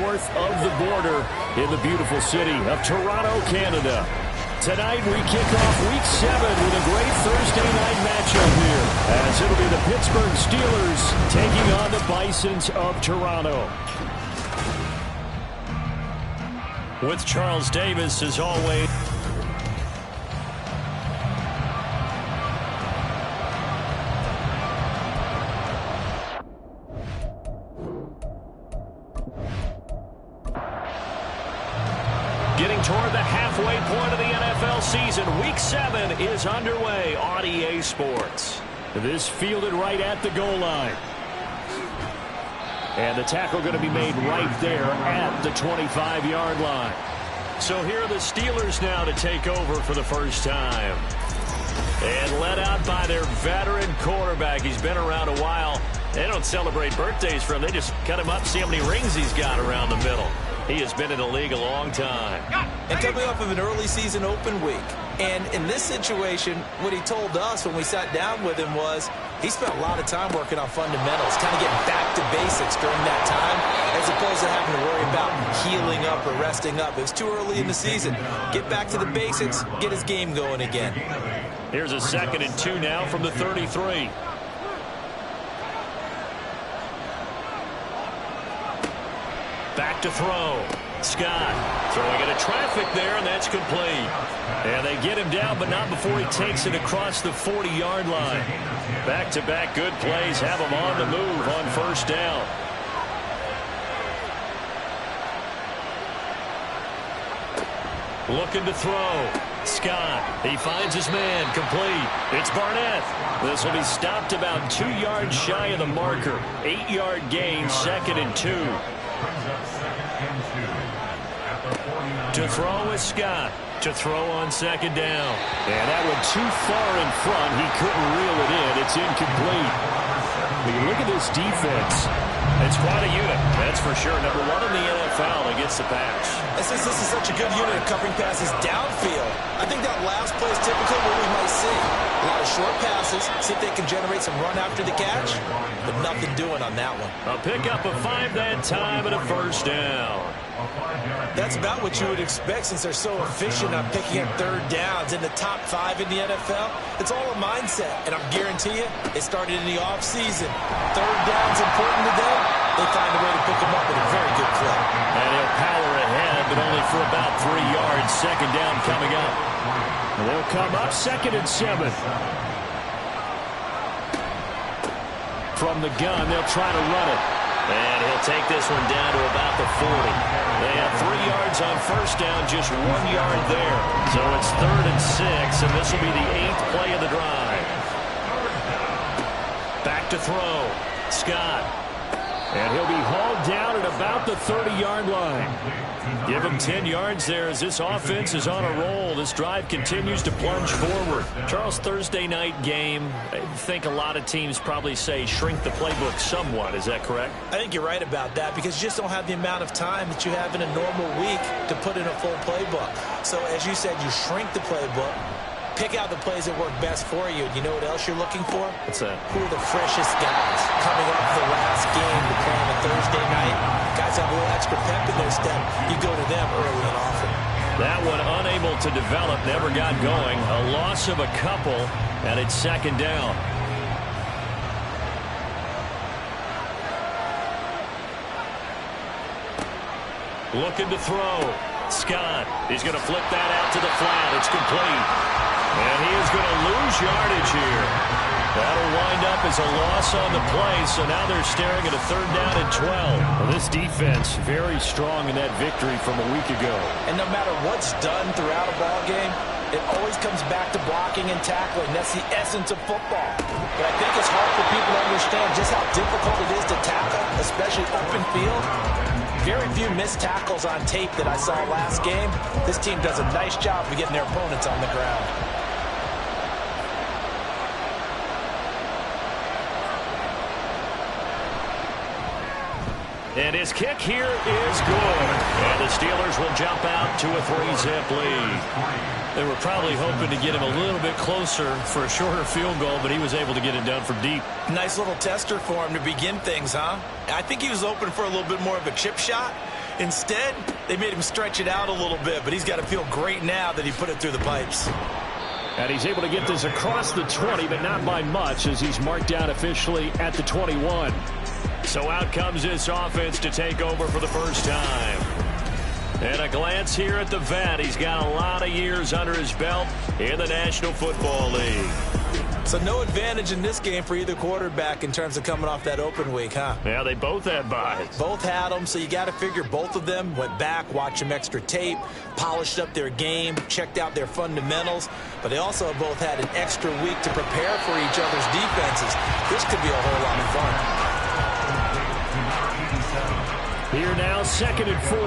north of the border in the beautiful city of Toronto, Canada. Tonight we kick off Week 7 with a great Thursday night matchup here, as it'll be the Pittsburgh Steelers taking on the Bisons of Toronto. With Charles Davis, as always. Getting toward the halfway point of the NFL season, Week 7 is underway on EA Sports. This fielded right at the goal line. And the tackle going to be made right there at the 25-yard line. So here are the Steelers now to take over for the first time. And led out by their veteran quarterback. He's been around a while. They don't celebrate birthdays for him. They just cut him up, see how many rings he's got around the middle. He has been in the league a long time. And coming off of an early season open week. And in this situation, what he told us when we sat down with him was he spent a lot of time working on fundamentals, kind of getting back to basics during that time, as opposed to having to worry about healing up or resting up. It was too early in the season. Get back to the basics, get his game going again. Here's a 2nd and 2 now from the 33. Back to throw. Scott throwing into traffic there, and that's complete. And they get him down, but not before he takes it across the 40-yard line. Back-to-back good plays have him on the move on first down. Looking to throw. Scott, he finds his man, complete. It's Barnett. This will be stopped about 2 yards shy of the marker. 8-yard gain, 2nd and 2. To throw is Scott. To throw on 2nd down. And that went too far in front. He couldn't reel it in. It's incomplete. When you look at this defense, it's quite a unit. That's for sure. Number 1 in the NFL against the pass. And since this is such a good unit of covering passes downfield, I think that last play is typically what we might see. A lot of short passes, see if they can generate some run after the catch, but nothing doing on that one. A pickup of 5 that time and a first down. That's about what you would expect since they're so efficient on picking up 3rd downs in the top 5 in the NFL. It's all a mindset, and I'll guarantee you it started in the offseason. 3rd down's important to them. They find a way to pick them up at a very good clip. And he'll power ahead, but only for about 3 yards. 2nd down coming up. They'll come up 2nd and 7. From the gun, they'll try to run it. And he'll take this one down to about the 40. They have 3 yards on first down, just 1 yard there. So it's 3rd and 6, and this will be the 8th play of the drive. Back to throw. Scott. And he'll be hauled down at about the 30-yard line. Give him 10 yards there as this offense is on a roll. This drive continues to plunge forward. Charles, Thursday night game, I think a lot of teams probably say shrink the playbook somewhat. Is that correct? I think you're right about that because you just don't have the amount of time that you have in a normal week to put in a full playbook. So as you said, you shrink the playbook. Pick out the plays that work best for you. You know what else you're looking for? What's that? Who are the freshest guys coming off the last game to play on a Thursday night? Guys have a little extra pep in their step. You go to them early and often. That one unable to develop, never got going. A loss of a couple, and it's 2nd down. Looking to throw. Scott, he's going to flip that out to the flat. It's complete. And he is going to lose yardage here. That'll wind up as a loss on the play, so now they're staring at a 3rd down and 12. Well, this defense very strong in that victory from a week ago. And no matter what's done throughout a ball game, it always comes back to blocking and tackling. That's the essence of football. But I think it's hard for people to understand just how difficult it is to tackle, especially open field. Very few missed tackles on tape that I saw last game. This team does a nice job of getting their opponents on the ground. And his kick here is good. And the Steelers will jump out to a 3-zip lead. They were probably hoping to get him a little bit closer for a shorter field goal, but he was able to get it done from deep. Nice little tester for him to begin things, huh? I think he was open for a little bit more of a chip shot. Instead, they made him stretch it out a little bit, but he's got to feel great now that he put it through the pipes. And he's able to get this across the 20, but not by much, as he's marked down officially at the 21. So out comes this offense to take over for the first time. And a glance here at the vet. He's got a lot of years under his belt in the National Football League. So no advantage in this game for either quarterback in terms of coming off that open week, huh? Yeah, they both had buys. Both had them, so you got to figure both of them went back, watched some extra tape, polished up their game, checked out their fundamentals, but they also both had an extra week to prepare for each other's defenses. This could be a whole lot of fun. Here now, 2nd and 4.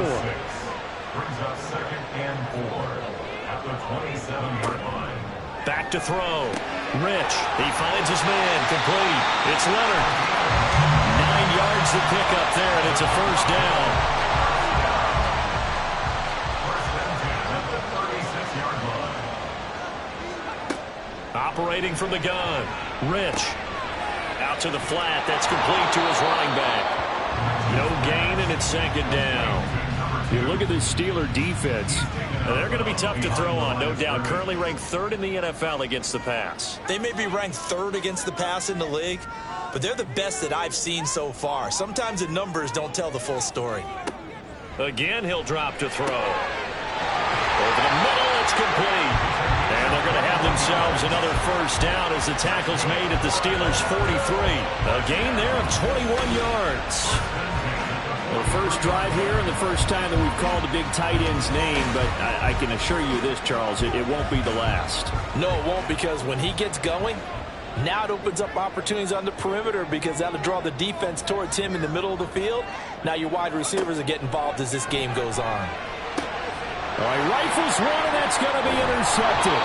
Brings up 2nd and 4 at the 27-yard line. Back to throw. Rich. He finds his man. Complete. It's Leonard. 9 yards to pick up there, and it's a first down. First and 10 at the 36-yard line. Operating from the gun. Rich. Out to the flat. That's complete to his running back. No gain, and it's 2nd down. You look at this Steeler defense, they're going to be tough to throw on, no doubt. Currently ranked 3rd in the NFL against the pass. They may be ranked 3rd against the pass in the league, but they're the best that I've seen so far. Sometimes the numbers don't tell the full story. Again, he'll drop to throw. Over the middle, it's complete. And they're going to have themselves another first down as the tackle's made at the Steelers' 43. A gain there of 21 yards. The first drive here and the first time that we've called a big tight end's name, but I can assure you this, Charles, it won't be the last. No, it won't, because when he gets going, now it opens up opportunities on the perimeter because that'll draw the defense towards him in the middle of the field. Now your wide receivers will get involved as this game goes on. All right, rifles one, and that's going to be intercepted.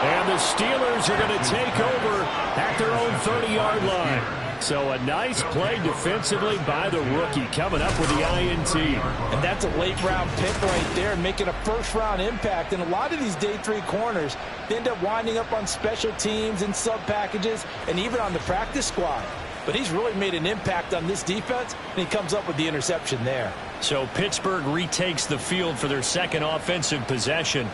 And the Steelers are going to take over at their own 30-yard line. So a nice play defensively by the rookie, coming up with the INT. And that's a late-round pick right there, making a first-round impact. And a lot of these day 3 corners, they end up winding up on special teams and sub-packages and even on the practice squad. But he's really made an impact on this defense, and he comes up with the interception there. So Pittsburgh retakes the field for their second offensive possession.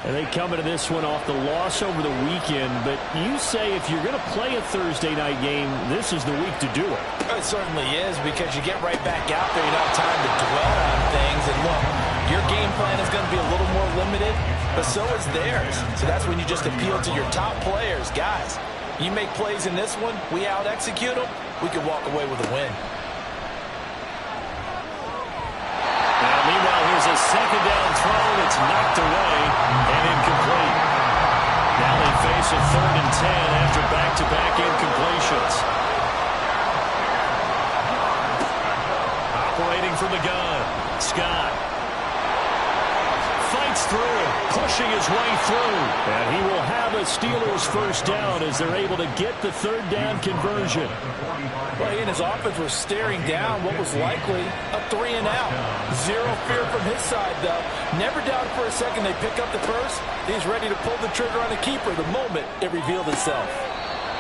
And they come into this one off the loss over the weekend. But you say if you're going to play a Thursday night game, this is the week to do it. It certainly is, because you get right back out there. You don't have time to dwell on things. And look, your game plan is going to be a little more limited, but so is theirs. So that's when you just appeal to your top players. Guys, you make plays in this one, we out-execute them, we can walk away with a win. Now, meanwhile, here's a 2nd down throw that's knocked away and incomplete. Now they face a 3rd and 10 after back-to-back incompletions. Operating from the gun, Scott fights through, pushing his way through. And he will have a Steelers first down as they're able to get the 3rd down conversion. Well, he and his offense were staring down what was likely a 3-and-out. Zero fear from his side, though. Never doubted for a second they pick up the first. He's ready to pull the trigger on a keeper the moment it revealed itself.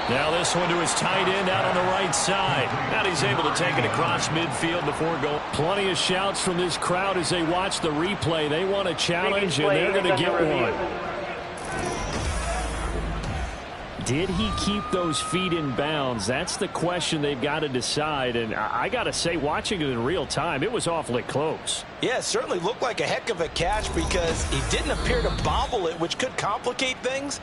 Now this one to his tight end out on the right side. And he's able to take it across midfield before going. Plenty of shouts from this crowd as they watch the replay. They want a challenge, and they're going to get one. Did he keep those feet in bounds? That's the question they've got to decide. And I got to say, watching it in real time, it was awfully close. Yeah, it certainly looked like a heck of a catch because he didn't appear to bobble it, which could complicate things.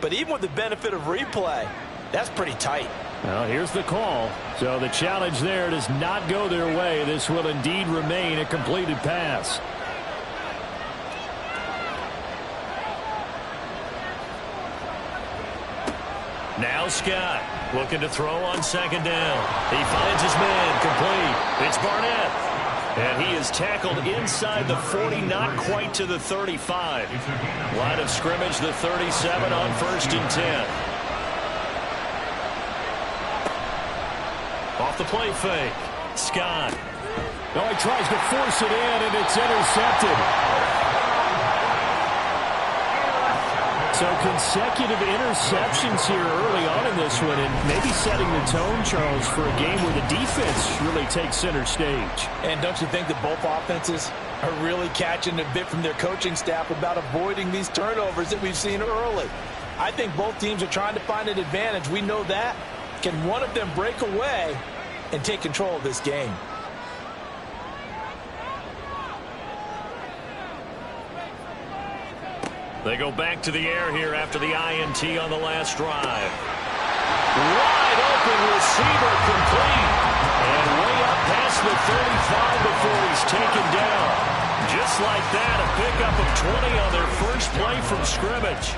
But even with the benefit of replay, that's pretty tight. Well, here's the call. So the challenge there does not go their way. This will indeed remain a completed pass. Now Scott looking to throw on 2nd down. He finds his man, complete. It's Barnett. And he is tackled inside the 40, not quite to the 35. Line of scrimmage, the 37 on 1st and 10. Off the play fake. Scott. Oh, he tries to force it in, and it's intercepted. So consecutive interceptions here early on in this one, and maybe setting the tone, Charles, for a game where the defense really takes center stage. And don't you think that both offenses are really catching a bit from their coaching staff about avoiding these turnovers that we've seen early? I think both teams are trying to find an advantage. We know that. Can one of them break away and take control of this game? They go back to the air here after the INT on the last drive. Wide open receiver complete. And way up past the 35 before he's taken down. Just like that, a pickup of 20 on their first play from scrimmage.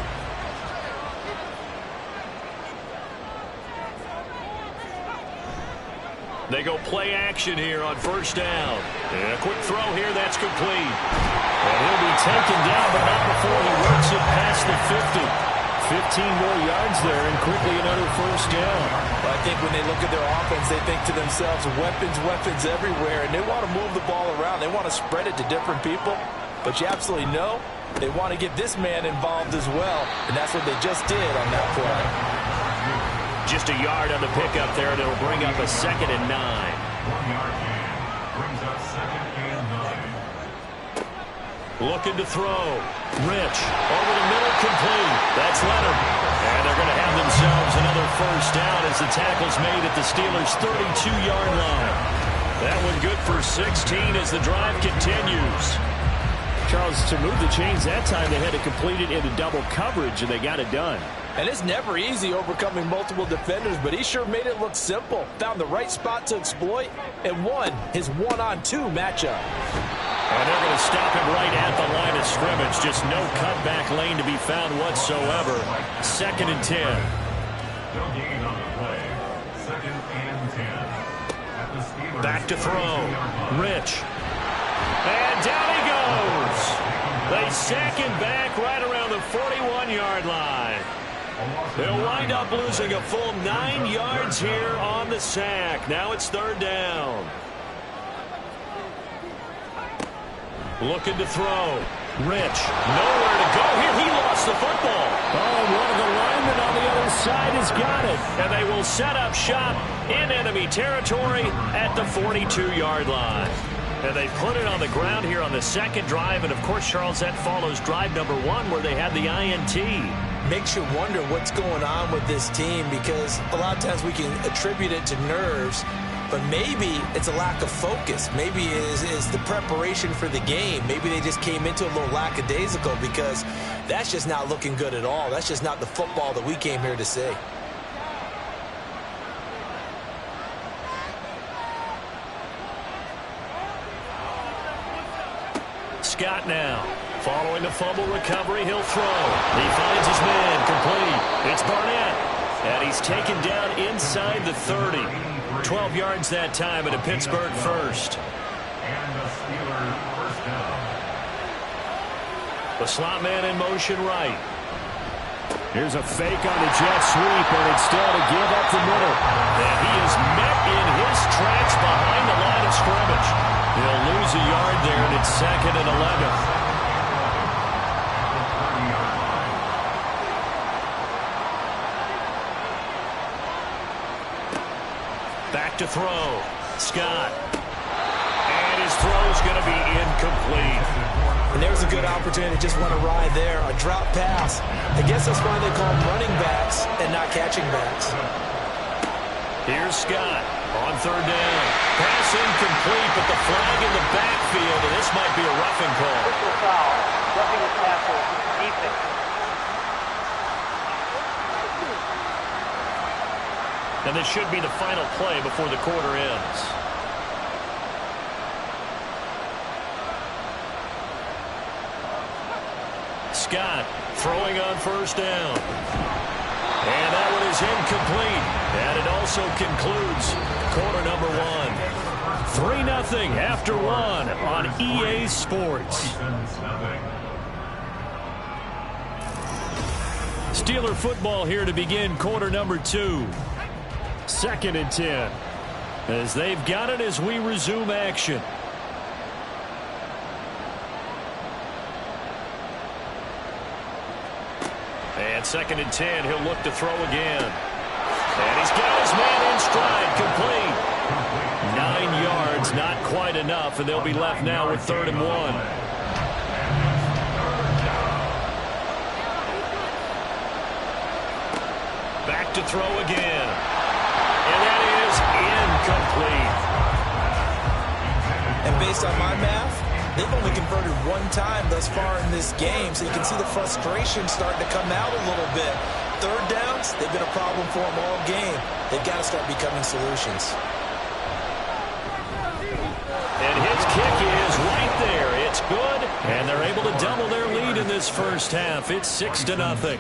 They go play action here on first down. And a quick throw here, that's complete. And he'll be taken down, but not before he works it past the 50. 15 more yards there, and quickly another first down. Well, I think when they look at their offense, they think to themselves, weapons, weapons everywhere, and they want to move the ball around. They want to spread it to different people. But you absolutely know they want to get this man involved as well, and that's what they just did on that play. Just a yard on the pickup there, and it'll bring up a 2nd and 9. 1 yard gain. Brings up 2nd and 9. Looking to throw. Rich. Over the middle, complete. That's Leonard. And they're going to have themselves another first down as the tackle's made at the Steelers' 32-yard line. That one good for 16 as the drive continues. Charles, to move the chains that time, they had to complete it into double coverage, and they got it done. And it's never easy overcoming multiple defenders, but he sure made it look simple. Found the right spot to exploit and won his one-on-two matchup. And they're going to stop him right at the line of scrimmage. Just no cutback lane to be found whatsoever. 2nd and 10. No gain on the play. 2nd and 10. At the Steelers' Back to throw. 32-yard line. Rich. And down he goes. They sack him back right around the 41-yard line. They'll wind up losing a full 9 yards here on the sack. Now it's 3rd down. Looking to throw. Rich. Nowhere to go here. He lost the football. Oh, one of the linemen on the other side has got it. And they will set up shop in enemy territory at the 42-yard line. And they put it on the ground here on the 2nd drive. And, of course, Charles, that follows drive number 1 where they had the INT. Makes you wonder what's going on with this team, because a lot of times we can attribute it to nerves, but maybe it's a lack of focus. Maybe it is the preparation for the game. Maybe they just came into a little lackadaisical, because that's just not looking good at all. That's just not the football that we came here to see. Scott now. Following the fumble recovery, he'll throw. He finds his man, complete. It's Barnett. And he's taken down inside the 30. 12 yards that time at a Pittsburgh first. And the Steelers' first down. The slot man in motion right. Here's a fake on the jet sweep, and it's still to give up the middle. And he is met in his tracks behind the line of scrimmage. He'll lose a yard there, and it's 2nd and 11. Back to throw. Scott. And his throw's going to be incomplete. And there's a good opportunity to just want to ride there. A drop pass. I guess that's why they call them running backs and not catching backs. Here's Scott on 3rd down. Pass incomplete, but the flag in the backfield, and this might be a roughing call. Personal foul. Roughing the tackle. Defense. And this should be the final play before the quarter ends. Scott throwing on 1st down. And that one is incomplete. And it also concludes quarter number 1. 3-0 after 1 on EA Sports. Steeler football here to begin quarter number 2. 2nd and 10. As they've got it as we resume action. At 2nd and 10, he'll look to throw again. And he's got his man in stride, complete. 9 yards, not quite enough, and they'll be left now with 3rd and 1. Back to throw again. And that is incomplete. And based on my math, they've only converted 1 time thus far in this game, so you can see the frustration starting to come out a little bit. 3rd downs, they've been a problem for them all game. They've got to start becoming solutions. And his kick is right there. It's good, and they're able to double their lead in this first half. It's 6-0.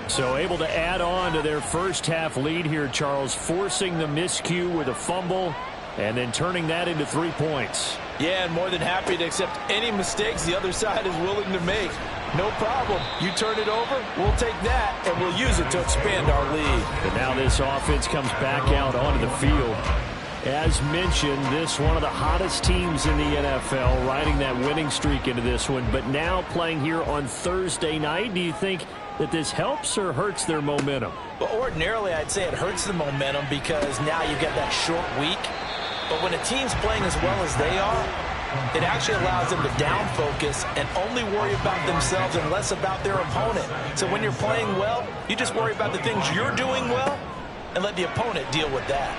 So able to add on to their first half lead here, Charles, forcing the miscue with a fumble and then turning that into 3 points. Yeah, and more than happy to accept any mistakes the other side is willing to make. No problem. You turn it over, we'll take that, and we'll use it to expand our lead. And now this offense comes back out onto the field. As mentioned, this one of the hottest teams in the NFL, riding that winning streak into this one, but now playing here on Thursday night. Do you think that this helps or hurts their momentum? Well, ordinarily, I'd say it hurts the momentum because now you've got that short week. But when a team's playing as well as they are, it actually allows them to down focus and only worry about themselves and less about their opponent. So when you're playing well, you just worry about the things you're doing well and let the opponent deal with that.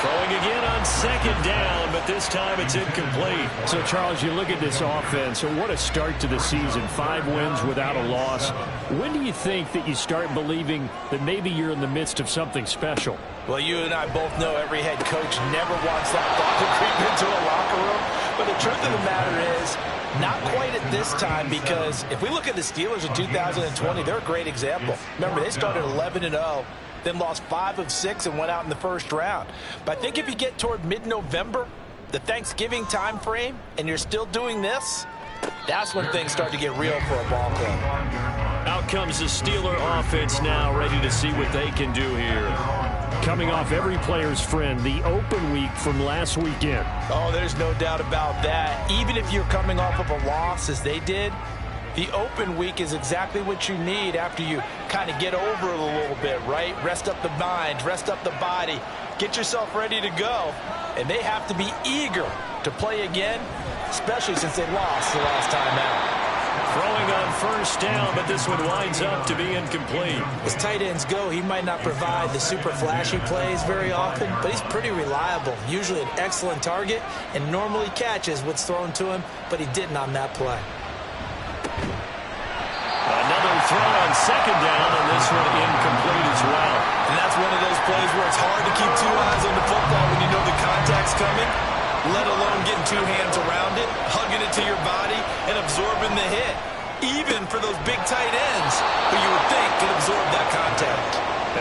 Throwing again on 2nd down, but this time it's incomplete. So, Charles, you look at this offense, and what a start to the season. 5 wins without a loss. When do you think that you start believing that maybe you're in the midst of something special? Well, you and I both know every head coach never wants that thought to creep into a locker room. But the truth of the matter is, not quite at this time, because if we look at the Steelers in 2020, they're a great example. Remember, they started 11-0. Then lost 5 of 6 and went out in the first round. But I think if you get toward mid-November, the Thanksgiving time frame, and you're still doing this, that's when things start to get real for a ball club. Out comes the Steeler offense now, ready to see what they can do here. Coming off every player's friend, the open week from last weekend. Oh, there's no doubt about that. Even if you're coming off of a loss, as they did, the open week is exactly what you need after you kind of get over it a little bit, right? Rest up the mind, rest up the body, get yourself ready to go. And they have to be eager to play again, especially since they lost the last time out. Throwing on 1st down, but this one winds up to be incomplete. As tight ends go, he might not provide the super flashy plays very often, but he's pretty reliable, usually an excellent target, and normally catches what's thrown to him, but he didn't on that play. Another throw on 2nd down, and this one incomplete as well. And that's one of those plays where it's hard to keep 2 eyes on the football when you know the contact's coming, let alone getting 2 hands around it, hugging it to your body, and absorbing the hit. Even for those big tight ends who you would think could absorb that contact.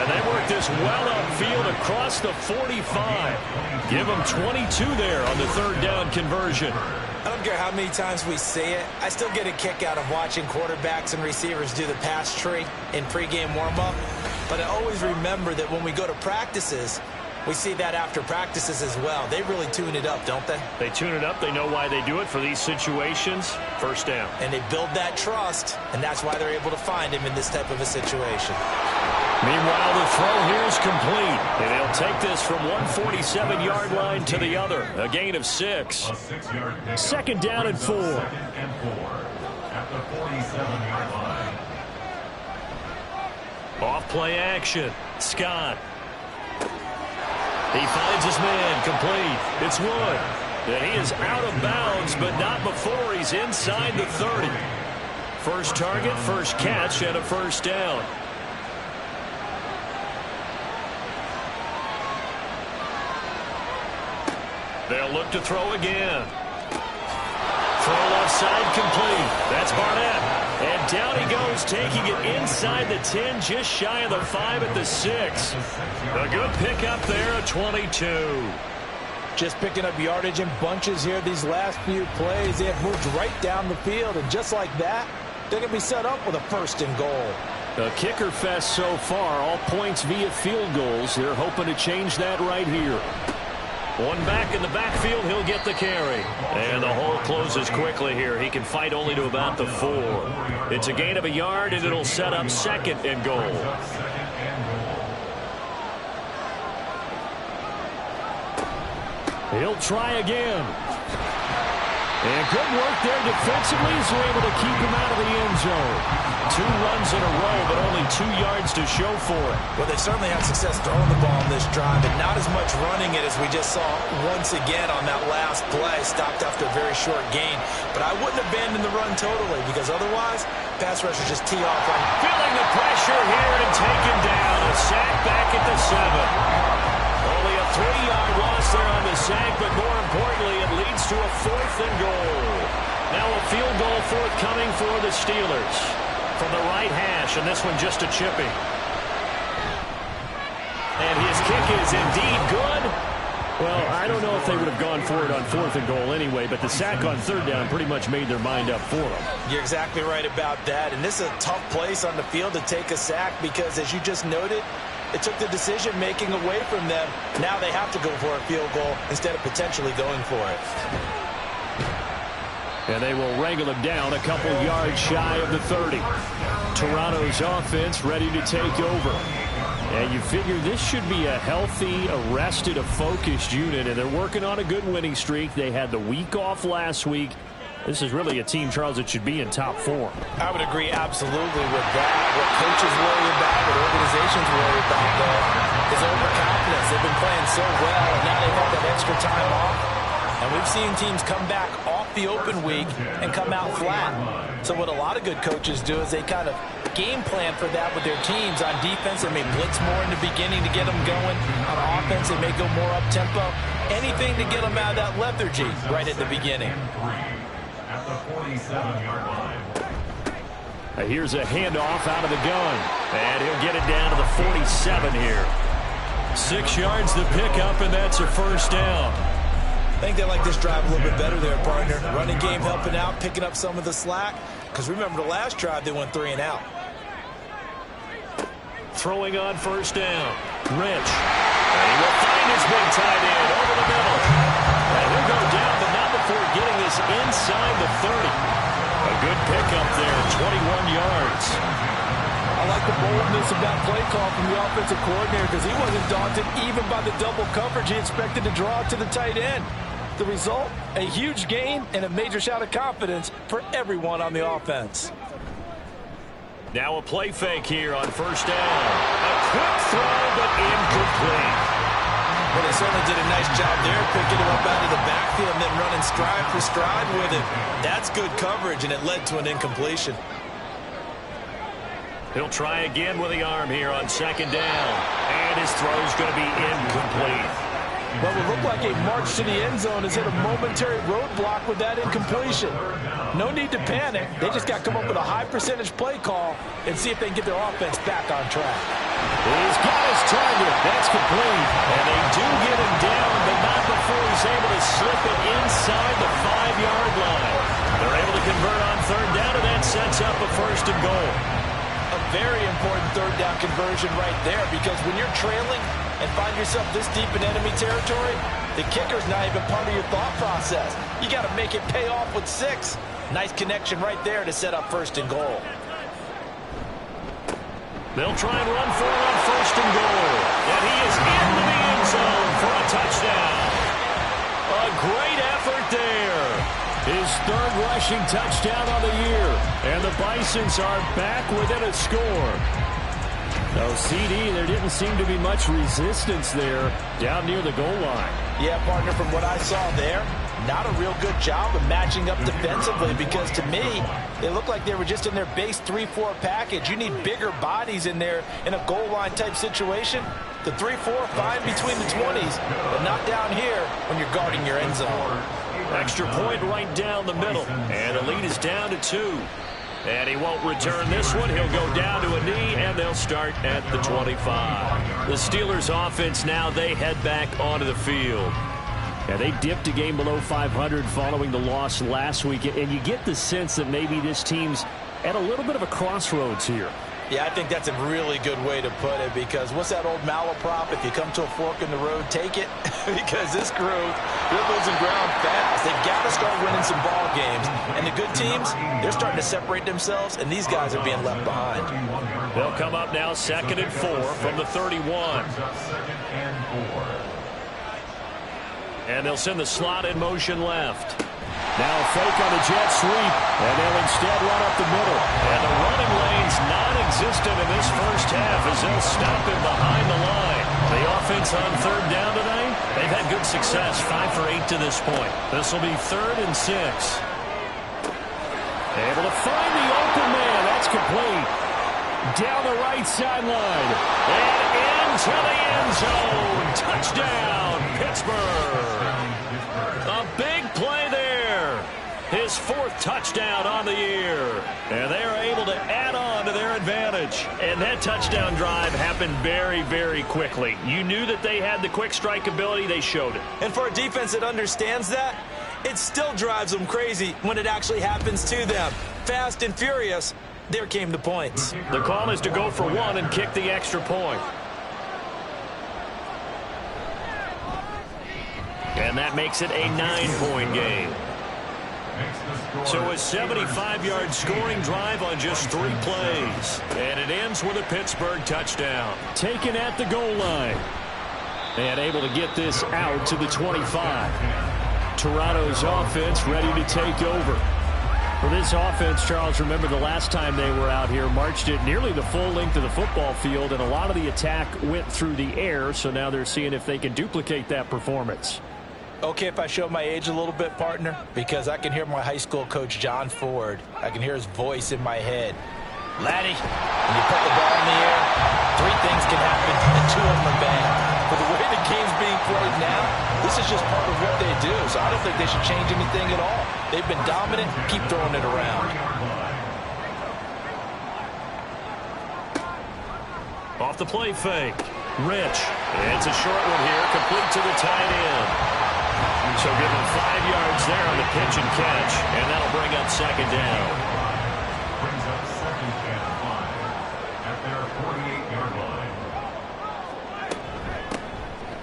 And they work this well upfield across the 45. Give them 22 there on the 3rd down conversion. I don't care how many times we say it, I still get a kick out of watching quarterbacks and receivers do the pass tree in pregame warm-up. But I always remember that when we go to practices, we see that after practices as well. They really tune it up, don't they? They tune it up. They know why they do it for these situations. 1st down. And they build that trust, and that's why they're able to find him in this type of a situation. Meanwhile, the throw here is complete. And he'll take this from 147-yard line to the other. A gain of 6. 2nd down and 4. At the 47-yard line. Off play action. Scott. He finds his man, complete. It's Wood. And he is out of bounds, but not before he's inside the 30. First target, first catch, and a 1st down. They'll look to throw again. Throw left side, complete. That's Barnett. And down he goes, taking it inside the 10, just shy of the 5 at the 6. A good pickup there, a 22. Just picking up yardage in bunches here these last few plays. They have moved right down the field, and just like that, they're going to be set up with a 1st and goal. A kicker fest so far, all points via field goals. They're hoping to change that right here. One back in the backfield, he'll get the carry. And the hole closes quickly here. He can fight only to about the 4. It's a gain of a yard, and it'll set up 2nd and goal. He'll try again. And good work there defensively as they're able to keep him out of the end zone. 2 runs in a row, but only 2 yards to show for it. Well, they certainly had success throwing the ball on this drive, and not as much running it as we just saw once again on that last play. Stopped after a very short gain. But I wouldn't abandon the run totally, because otherwise, pass rushers just tee off on. Feeling the pressure here and taken down. A sack back at the 7. Only a 3-yard loss there on the sack, but more importantly, it leads to a 4th and goal. Now a field goal forthcoming for the Steelers. From the right hash, and this one just a chipping. And his kick is indeed good. Well, I don't know if they would have gone for it on 4th and goal anyway, but the sack on 3rd down pretty much made their mind up for them. You're exactly right about that, and this is a tough place on the field to take a sack because, as you just noted, it took the decision-making away from them. Now they have to go for a field goal instead of potentially going for it. And they will wrangle him down a couple yards shy of the 30. Toronto's offense ready to take over. And you figure this should be a healthy, arrested, a focused unit, and they're working on a good winning streak. They had the week off last week. This is really a team, Charles, that should be in top form. I would agree absolutely with that. What coaches worry about, what organizations worry about, though, is overconfidence. They've been playing so well, and now they've had that extra time off. And we've seen teams come back off the open week and come out flat. So what a lot of good coaches do is they kind of game plan for that with their teams. On defense, they may blitz more in the beginning to get them going. On offense, they may go more up-tempo. Anything to get them out of that lethargy right at the beginning. At the 47-yard line. Here's a handoff out of the gun. And he'll get it down to the 47 here. 6 yards to pick up, and that's a 1st down. I think they like this drive a little bit better there, partner. Running game helping out, picking up some of the slack. Because remember the last drive, they went 3 and out. Throwing on 1st down. Rich. And he will find his big tight end over the middle. And he'll go down, but not before getting this inside the 30. A good pickup there, 21 yards. I like the boldness of that play call from the offensive coordinator because he wasn't daunted even by the double coverage he expected to draw to the tight end. The result, a huge gain and a major shout of confidence for everyone on the offense. Now a play fake here on 1st down. A quick throw, but incomplete. Well, they certainly did a nice job there, picking him up out of the backfield and then running stride for stride with it. That's good coverage, and it led to an incompletion. He'll try again with the arm here on 2nd down. And his throw's going to be incomplete. Well, it looked like a march to the end zone has hit a momentary roadblock with that incompletion. No need to panic. They just got to come up with a high percentage play call and see if they can get their offense back on track. He's got his target. That's complete. And they do get him down, but not before he's able to slip it inside the 5-yard line. They're able to convert on 3rd down, and that sets up a 1st and goal. A very important 3rd down conversion right there, because when you're trailing and find yourself this deep in enemy territory, the kicker's not even part of your thought process. You got to make it pay off with 6. Nice connection right there to set up 1st and goal. They'll try and run for it on 1st and goal. And he is into the end zone for a touchdown. A great effort there. His 3rd rushing touchdown on the year. And the Bisons are back within a score. No, CD, there didn't seem to be much resistance there down near the goal line. Yeah, partner, from what I saw there, not a real good job of matching up defensively, because to me, they looked like they were just in their base 3-4 package. You need bigger bodies in there in a goal line type situation. The 3-4, fine between the 20s, but not down here when you're guarding your end zone. Extra point right down the middle, and the lead is down to 2. And he won't return this one. He'll go down to a knee, and they'll start at the 25. The Steelers offense now, they head back onto the field. Yeah, they dipped a game below 500 following the loss last week, and you get the sense that maybe this team's at a little bit of a crossroads here. Yeah, I think that's a really good way to put it, because what's that old malaprop? If you come to a fork in the road, take it. Because this crew, they're losing ground fast. They've got to start winning some ball games. And the good teams, they're starting to separate themselves, and these guys are being left behind. They'll come up now 2nd and 4 from the 31. And they'll send the slot in motion left. Now a fake on the jet sweep, and they'll instead run up the middle. And the running lane's non-existent in this first half as they'll stop him behind the line. The offense on 3rd down tonight, they've had good success, 5 for 8 to this point. This will be 3rd and 6. Able to find the open man. That's complete. Down the right sideline. And into the end zone. Touchdown, Pittsburgh. A big play there. His 4th touchdown on the year. And they are able to add on to their advantage. And that touchdown drive happened very, very quickly. You knew that they had the quick strike ability. They showed it. And for a defense that understands that, it still drives them crazy when it actually happens to them. Fast and furious, there came the points. The call is to go for 1 and kick the extra point. And that makes it a 9-point game. So a 75-yard scoring drive on just 3 plays. And it ends with a Pittsburgh touchdown. Taken at the goal line. And able to get this out to the 25. Toronto's offense ready to take over. For this offense, Charles, remember the last time they were out here, marched it nearly the full length of the football field, and a lot of the attack went through the air, so now they're seeing if they can duplicate that performance. Okay, if I show my age a little bit, partner, because I can hear my high school coach, John Ford. I can hear his voice in my head. Laddie, when you put the ball in the air, 3 things can happen, and 2 of them are bad. But the way the game's being played now, this is just part of what they do, so I don't think they should change anything at all. They've been dominant. Keep throwing it around. Off the play fake. Rich. It's a short one here, complete to the tight end. So give him 5 yards there on the pitch and catch, and that'll bring up 2nd down. Brings up 2nd and 5 at their 48-yard line.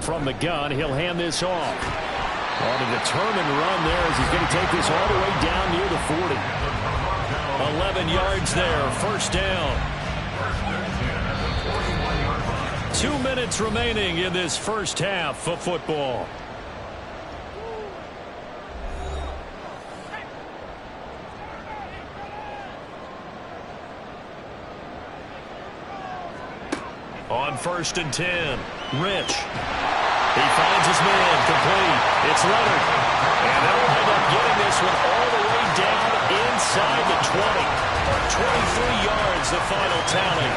From the gun, he'll hand this off. On a determined run there as he's going to take this all the way down near the 40. 11 yards there, 1st down. 2 minutes remaining in this first half of football. On 1st and 10, Rich. He finds his man, complete. It's Leonard. And they'll wind up getting this one all the way down inside the 20. 23 yards, the final tally.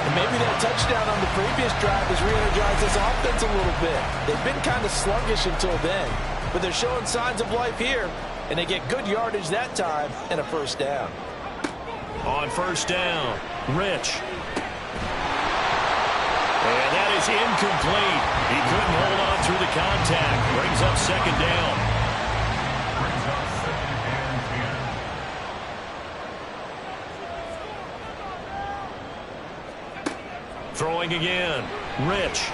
And maybe that touchdown on the previous drive has re-energized this offense a little bit. They've been kind of sluggish until then, but they're showing signs of life here, and they get good yardage that time and a 1st down. On 1st down, Rich. And that is incomplete. He couldn't hold on through the contact. Brings up 2nd down. Brings up 2nd and 10. Throwing again. Rich.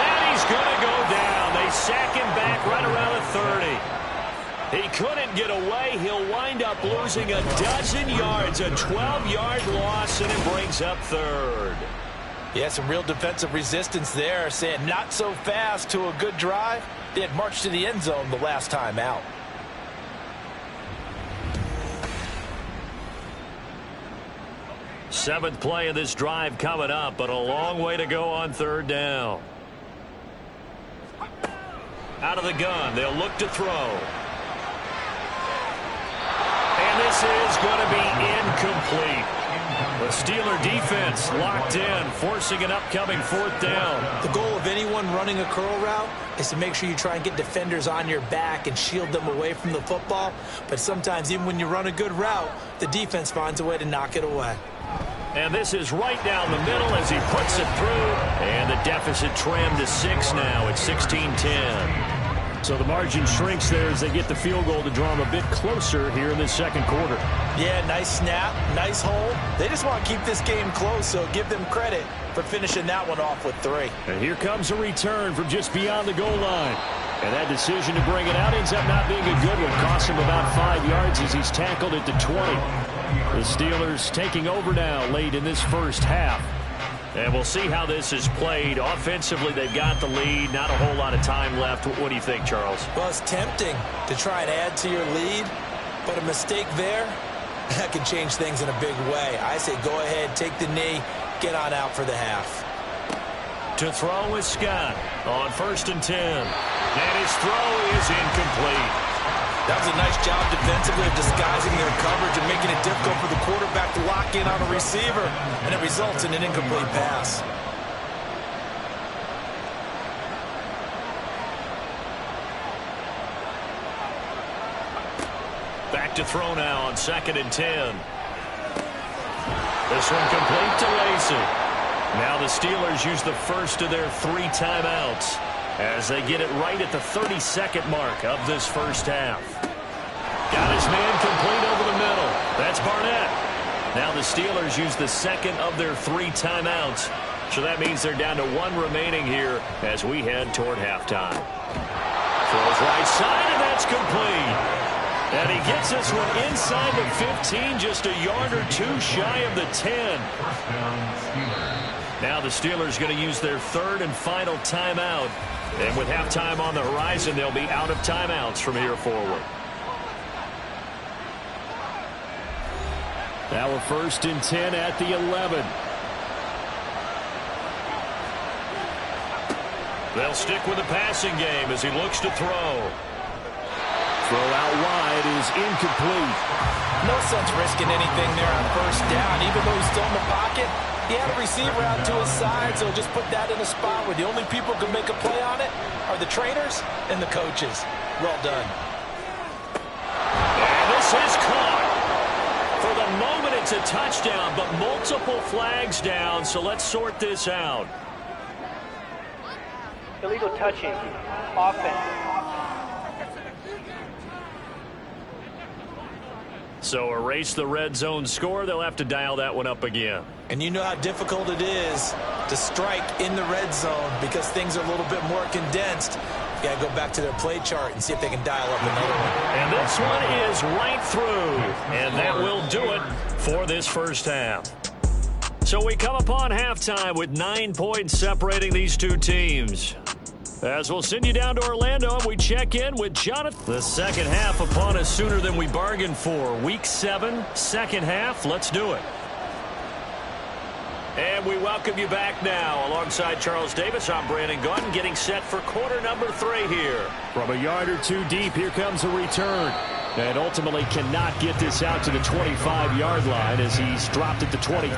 And he's going to go down. They sack him back right around the 30. He couldn't get away. He'll wind up losing a dozen yards. A 12-yard loss, and it brings up 3rd. Yeah, some real defensive resistance there, saying not so fast to a good drive. They had marched to the end zone the last time out. Seventh play of this drive coming up, but a long way to go on 3rd down. Out of the gun, they'll look to throw. And this is going to be incomplete. The Steeler defense locked in, forcing an upcoming 4th down. The goal of anyone running a curl route is to make sure you try and get defenders on your back and shield them away from the football. But sometimes, even when you run a good route, the defense finds a way to knock it away. And this is right down the middle as he puts it through. And the deficit trimmed to 6 now. It's 16-10. So the margin shrinks there as they get the field goal to draw them a bit closer here in this second quarter. Yeah, nice snap, nice hold. They just want to keep this game close, so give them credit for finishing that one off with 3. And here comes a return from just beyond the goal line. And that decision to bring it out ends up not being a good one. Costs him about 5 yards as he's tackled at the 20. The Steelers taking over now late in this first half. And we'll see how this is played. Offensively, they've got the lead. Not a whole lot of time left. What do you think, Charles? Well, it's tempting to try and add to your lead, but a mistake there, that can change things in a big way. I say go ahead, take the knee, get on out for the half. To throw is Scott on 1st and 10. And his throw is incomplete. That was a nice job defensively of disguising their coverage and making it difficult for the quarterback to lock in on a receiver, and it results in an incomplete pass. Back to throw now on 2nd and 10. This one complete to Lacy. Now the Steelers use the first of their 3 timeouts as they get it right at the 32nd mark of this first half. Got his man complete over the middle. That's Barnett. Now the Steelers use the second of their 3 timeouts. So that means they're down to 1 remaining here as we head toward halftime. Throws right side, and that's complete. And he gets this one inside the 15, just a yard or 2 shy of the 10. Now the Steelers going to use their 3rd and final timeout. And with halftime on the horizon, they'll be out of timeouts from here forward. Now a 1st and 10 at the 11. They'll stick with the passing game as he looks to throw. Throw out wide is incomplete. No sense risking anything there on 1st down. Even though he's still in the pocket, he had a receiver out to his side, so just put that in a spot where the only people who can make a play on it are the trainers and the coaches. Well done. And this is caught. For the moment, it's a touchdown, but multiple flags down, so let's sort this out. Illegal touching. Offense. So erase the red zone score. They'll have to dial that one up again. And you know how difficult it is to strike in the red zone because things are a little bit more condensed. You got to go back to their play chart and see if they can dial up another one. And this one is right through. And that will do it for this first half. So we come upon halftime with 9 points separating these 2 teams. As we'll send you down to Orlando, and we check in with Jonathan. The second half upon us sooner than we bargained for. Week 7, second half. Let's do it. And we welcome you back now. Alongside Charles Davis, I'm Brandon Gunn, getting set for quarter number 3 here. From a yard or 2 deep, here comes a return. And ultimately cannot get this out to the 25-yard line as he's dropped at the 20.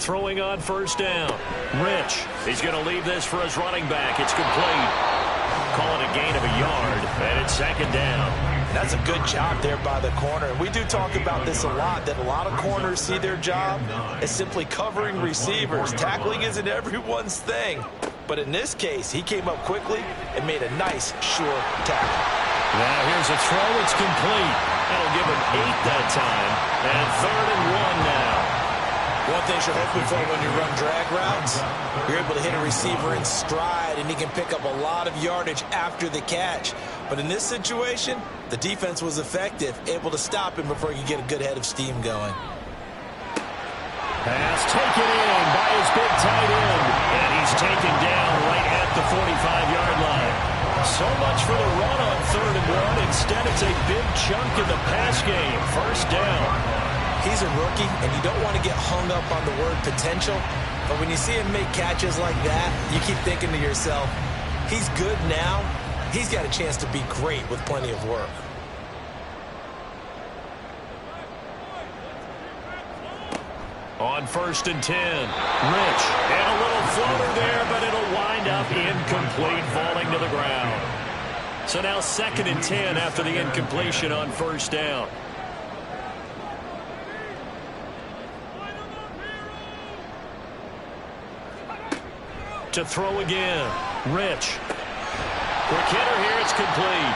Throwing on first down. Rich. He's going to leave this for his running back. It's complete. Call it a gain of a yard, and it's second down. That's a good job there by the corner. We do talk about this a lot, that a lot of corners see their job as simply covering receivers. Tackling isn't everyone's thing. But in this case, he came up quickly and made a nice, sure tackle. Now here's a throw. It's complete. That'll give him 8 that time. And 3rd and 1 now. One thing you're hoping for when you run drag routes, you're able to hit a receiver in stride, and he can pick up a lot of yardage after the catch. But in this situation, the defense was effective, able to stop him before he could get a good head of steam going. Pass taken in by his big tight end. And he's taken down right at the 45-yard line. So much for the run on 3rd and 1. Instead, it's a big chunk in the pass game. First down. He's a rookie, and you don't want to get hung up on the word potential. But when you see him make catches like that, you keep thinking to yourself, he's good now. He's got a chance to be great with plenty of work. On 1st and 10, Rich. And a little floater there, but it'll wind up incomplete, falling to the ground. So now 2nd and 10 after the incompletion on first down. To throw again. Rich. Quick hitter here. It's complete.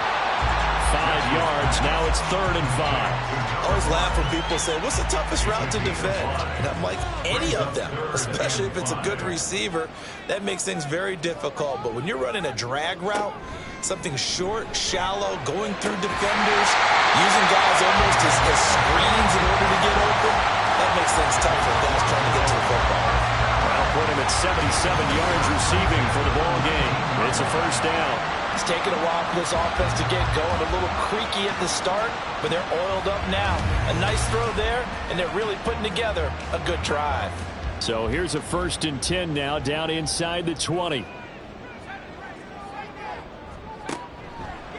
5 yards. Now it's 3rd and 5. I always laugh when people say, what's the toughest route to defend? And I'm like, any of them, especially if it's a good receiver. That makes things very difficult. But when you're running a drag route, something short, shallow, going through defenders, using guys almost as screens in order to get open, that makes things tough for guys trying to get to the football. Put him at 77 yards receiving for the ball game. It's a first down. It's taken a while for this offense to get going. A little creaky at the start, but they're oiled up now. A nice throw there, and they're really putting together a good drive. So here's a 1st and 10 now, down inside the 20.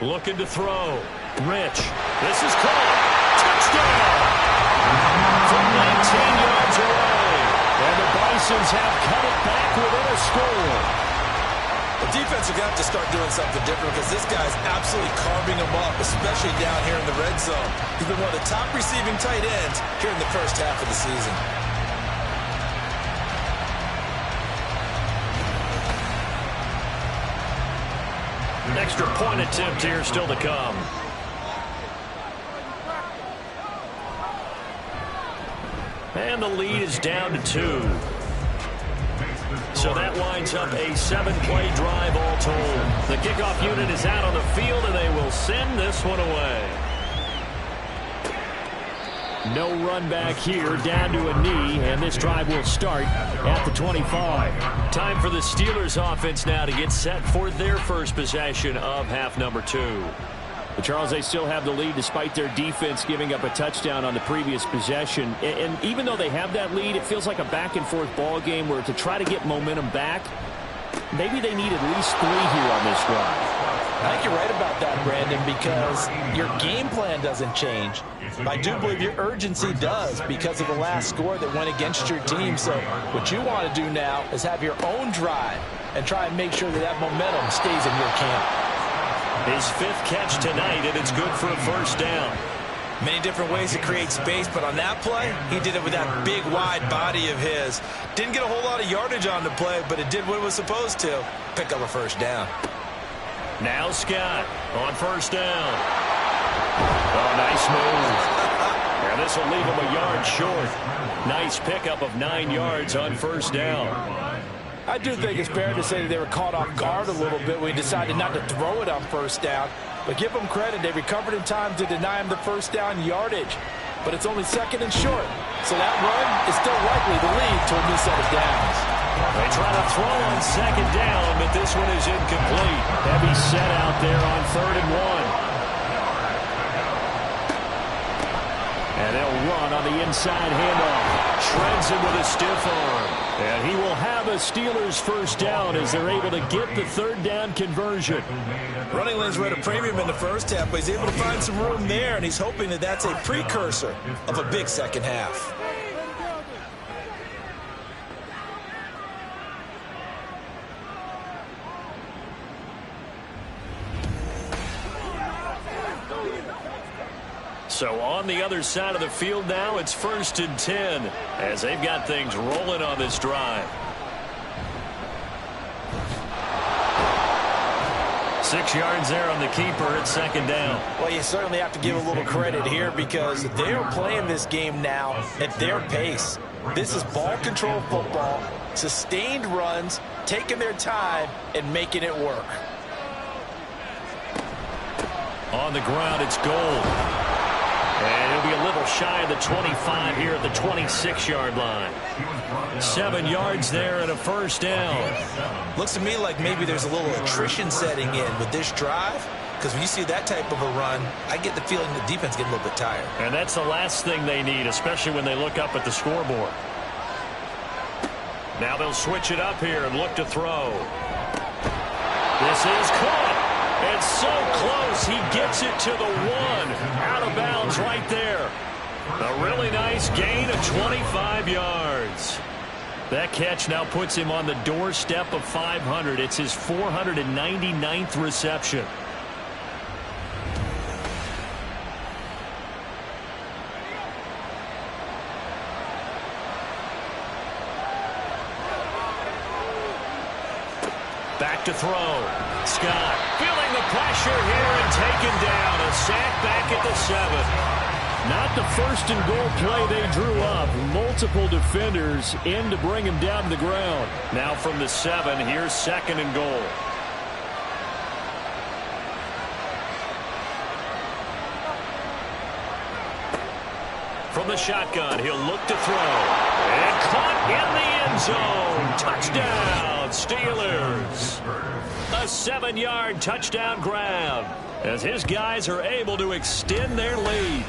Looking to throw. Rich. This is caught. Touchdown! From 19 yards away. And the Bisons have cut it back within a score. The defense are going to have to start doing something different because this guy's absolutely carving them up, especially down here in the red zone. He's been one of the top receiving tight ends here in the first half of the season. An extra point attempt here still to come. And the lead is down to 2. So that winds up a 7-play drive all told. The kickoff unit is out on the field, and they will send this one away. No run back here, down to a knee, and this drive will start at the 25. Time for the Steelers offense now to get set for their first possession of half number 2. But Charles, they still have the lead despite their defense giving up a touchdown on the previous possession. And even though they have that lead, it feels like a back-and-forth ball game where to try to get momentum back, maybe they need at least 3 here on this drive. I think you're right about that, Brandon, because your game plan doesn't change. I do believe your urgency does because of the last score that went against your team. So what you want to do now is have your own drive and try and make sure that that momentum stays in your camp. His 5th catch tonight, and it's good for a first down. Many different ways to create space, but on that play, he did it with that big, wide body of his. Didn't get a whole lot of yardage on the play, but it did what it was supposed to. Pick up a first down. Now Scott on first down. Oh, nice move. And this will leave him a yard short. Nice pickup of 9 yards on first down. I do think it's fair to say that they were caught off guard a little bit when he decided not to throw it on first down. But give them credit. They recovered in time to deny him the first down yardage. But it's only 2nd and short. So that run is still likely to lead to a new set of downs. They try to throw on 2nd down, but this one is incomplete. Heavy set out there on 3rd and 1. And they'll run on the inside handoff. Shreds him with a stiff arm. And he will have a Steelers first down as they're able to get the 3rd down conversion. Running lanes were at a premium in the first half, but he's able to find some room there, and he's hoping that that's a precursor of a big second half. So on the other side of the field now, it's 1st and 10 as they've got things rolling on this drive. 6 yards there on the keeper at 2nd down. Well, you certainly have to give a little credit here because they're playing this game now at their pace. This is ball control football, sustained runs, taking their time and making it work. On the ground, it's Gold. And he'll be a little shy of the 25 here at the 26-yard line. 7 yards there and a 1st down. Looks to me like maybe there's a little attrition setting in with this drive, because when you see that type of a run, I get the feeling the defense get a little bit tired. And that's the last thing they need, especially when they look up at the scoreboard. Now they'll switch it up here and look to throw. This is caught. It's so close. He gets it to the 1. Out of bounds right there. A really nice gain of 25 yards. That catch now puts him on the doorstep of 500. It's his 499th reception. Back to throw. Scott feeling the pressure here and taken down. A sack back at the 7. Not the 1st and goal play they drew up. Multiple defenders in to bring him down to the ground. Now from the 7, here's 2nd and goal. From the shotgun, he'll look to throw. And caught in the end zone. Touchdown, Steelers. A 7-yard touchdown grab as his guys are able to extend their lead.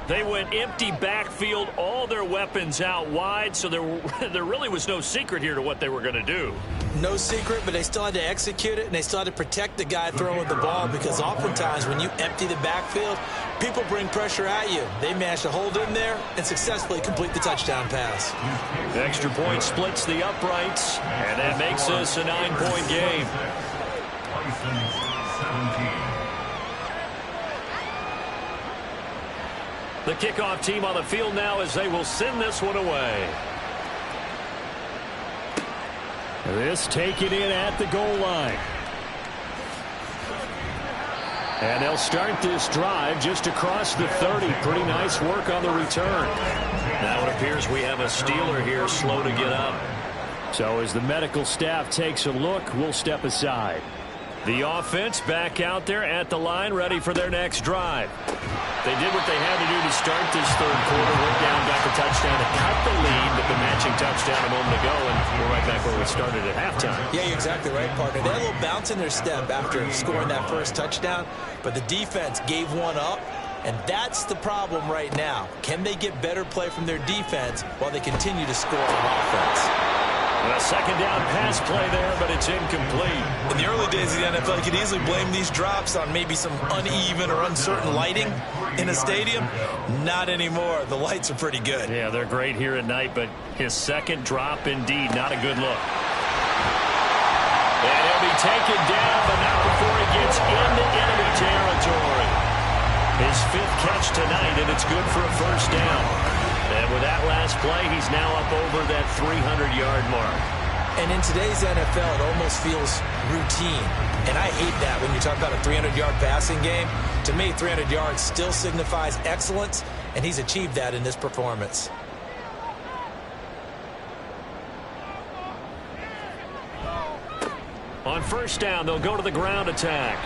They went empty backfield, all their weapons out wide, so there really was no secret here to what they were going to do. No secret, but they still had to execute it, and they still had to protect the guy throwing the ball, because oftentimes when you empty the backfield, people bring pressure at you. They managed to hold in there and successfully complete the touchdown pass. The extra point splits the uprights, and that makes this a 9-point game. The kickoff team on the field now as they will send this one away. This taken in at the goal line. And they'll start this drive just across the 30. Pretty nice work on the return. Now it appears we have a Steeler here slow to get up. So as the medical staff takes a look, we'll step aside. The offense back out there at the line, ready for their next drive. They did what they had to do to start this 3rd quarter. Went down, got the touchdown to cut the lead, but the matching touchdown a moment ago, and we're right back where we started at halftime. Yeah, you're exactly right, partner. They had a little bounce in their step after scoring that first touchdown, but the defense gave one up, and that's the problem right now. Can they get better play from their defense while they continue to score on offense? And a 2nd down pass play there, but it's incomplete. In the early days of the NFL, you could easily blame these drops on maybe some uneven or uncertain lighting in a stadium. Not anymore. The lights are pretty good. Yeah, they're great here at night, but his 2nd drop, indeed, not a good look. And he'll be taken down, but not before he gets into enemy territory. His 5th catch tonight, and it's good for a 1st down. And with that last play, he's now up over that 300-yard mark. And in today's NFL, it almost feels routine. And I hate that when you talk about a 300-yard passing game. To me, 300 yards still signifies excellence, and he's achieved that in this performance. On 1st down, they'll go to the ground attack.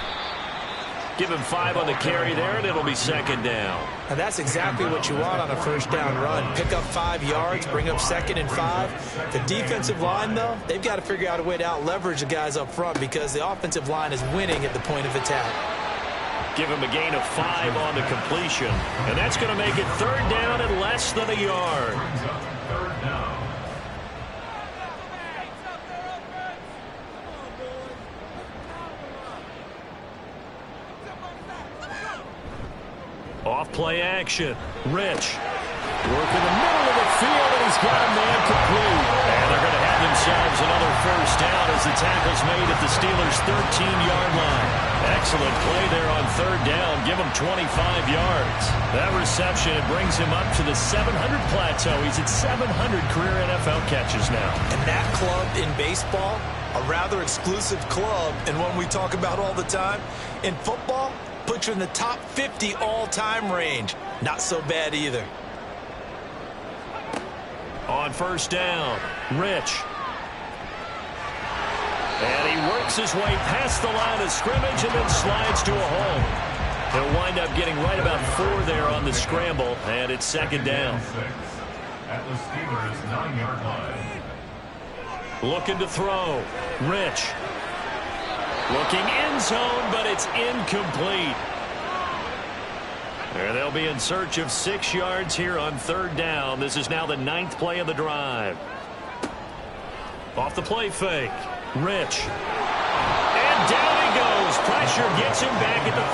Give him 5 on the carry there, and it'll be 2nd down. And that's exactly what you want on a 1st down run. Pick up 5 yards, bring up 2nd and 5. The defensive line, though, they've got to figure out a way to out-leverage the guys up front because the offensive line is winning at the point of attack. Give him a gain of 5 on the completion. And that's going to make it 3rd down and less than a yard. Off play action. Rich. Work in the middle of the field, and he's got a man complete. And they're going to have themselves another 1st down as the tackle's made at the Steelers' 13-yard line. excellent play there on third down. Give him 25 yards. That reception, it brings him up to the 700 plateau. He's at 700 career NFL catches now. And that club in baseball, a rather exclusive club, and one we talk about all the time. In football, puts you in the top 50 all-time range. Not so bad either. On first down, Rich. And he works his way past the line of scrimmage and then slides to a hole. He'll wind up getting right about 4 there on the scramble, and it's second down. At the Steelers' 9-yard line. Looking to throw. Rich. Looking end zone, but it's incomplete. And they'll be in search of 6 yards here on third down. This is now the 9th play of the drive. Off the play fake. Rich. And down he goes. Pressure gets him back at the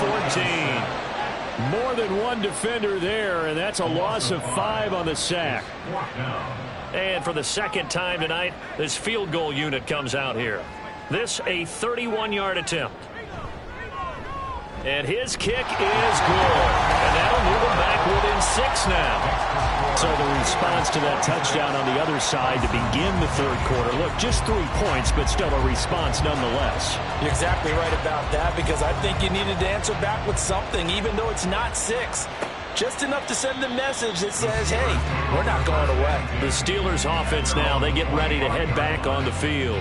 14. More than one defender there, and that's a loss of 5 on the sack. And for the second time tonight, this field goal unit comes out here. This a 31-yard attempt. And his kick is good. And that'll move him back within 6 now. So the response to that touchdown on the other side to begin the third quarter. Look, just 3 points, but still a response nonetheless. You're exactly right about that, because I think you needed to answer back with something, even though it's not 6. Just enough to send the message that says, hey, we're not going away. The Steelers offense now, they get ready to head back on the field.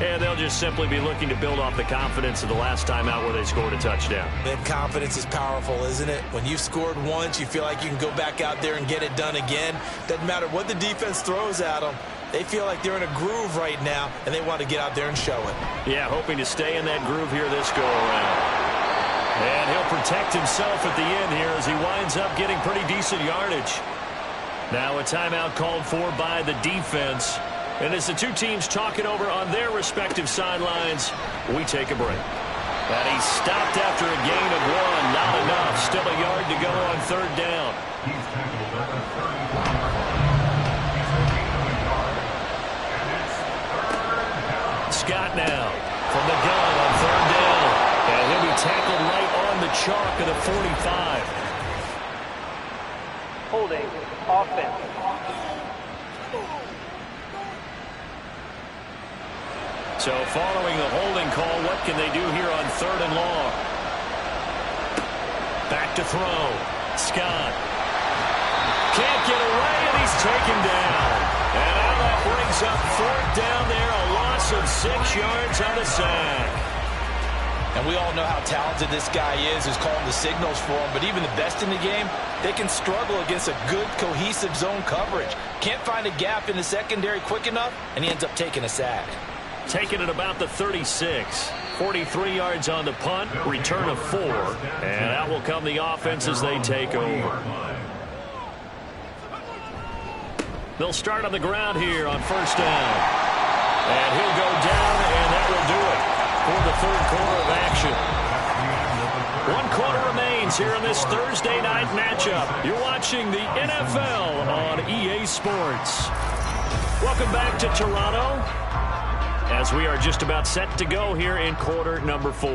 And they'll just simply be looking to build off the confidence of the last time out where they scored a touchdown. And confidence is powerful, isn't it? When you've scored once, you feel like you can go back out there and get it done again. Doesn't matter what the defense throws at them. They feel like they're in a groove right now, and they want to get out there and show it. Yeah, hoping to stay in that groove here this go-around. And he'll protect himself at the end here as he winds up getting pretty decent yardage. Now a timeout called for by the defense. And as the two teams talk it over on their respective sidelines, we take a break. And he stopped after a gain of 1. Not enough. Still a yard to go on third down. He's tackled at the 34-yard line. He's a gain of a yard. And it's third down. Scott now from the gun on third down. And he'll be tackled right on the chalk of the 45. Holding. Offense. So following the holding call, what can they do here on third and long? Back to throw. Scott. Can't get away, and he's taken down. And now that brings up fourth down there, a loss of 6 yards on the sack. And we all know how talented this guy is who's calling the signals for him, but even the best in the game, they can struggle against a good, cohesive zone coverage. Can't find a gap in the secondary quick enough, and he ends up taking a sack. Taking it about the 36. 43 yards on the punt, return of 4. And out will come the offense as they take over. They'll start on the ground here on first down. And he'll go down, and that will do it for the third quarter of action. 1 quarter remains here in this Thursday night matchup. You're watching the NFL on EA Sports. Welcome back to Toronto, as we are just about set to go here in quarter number 4.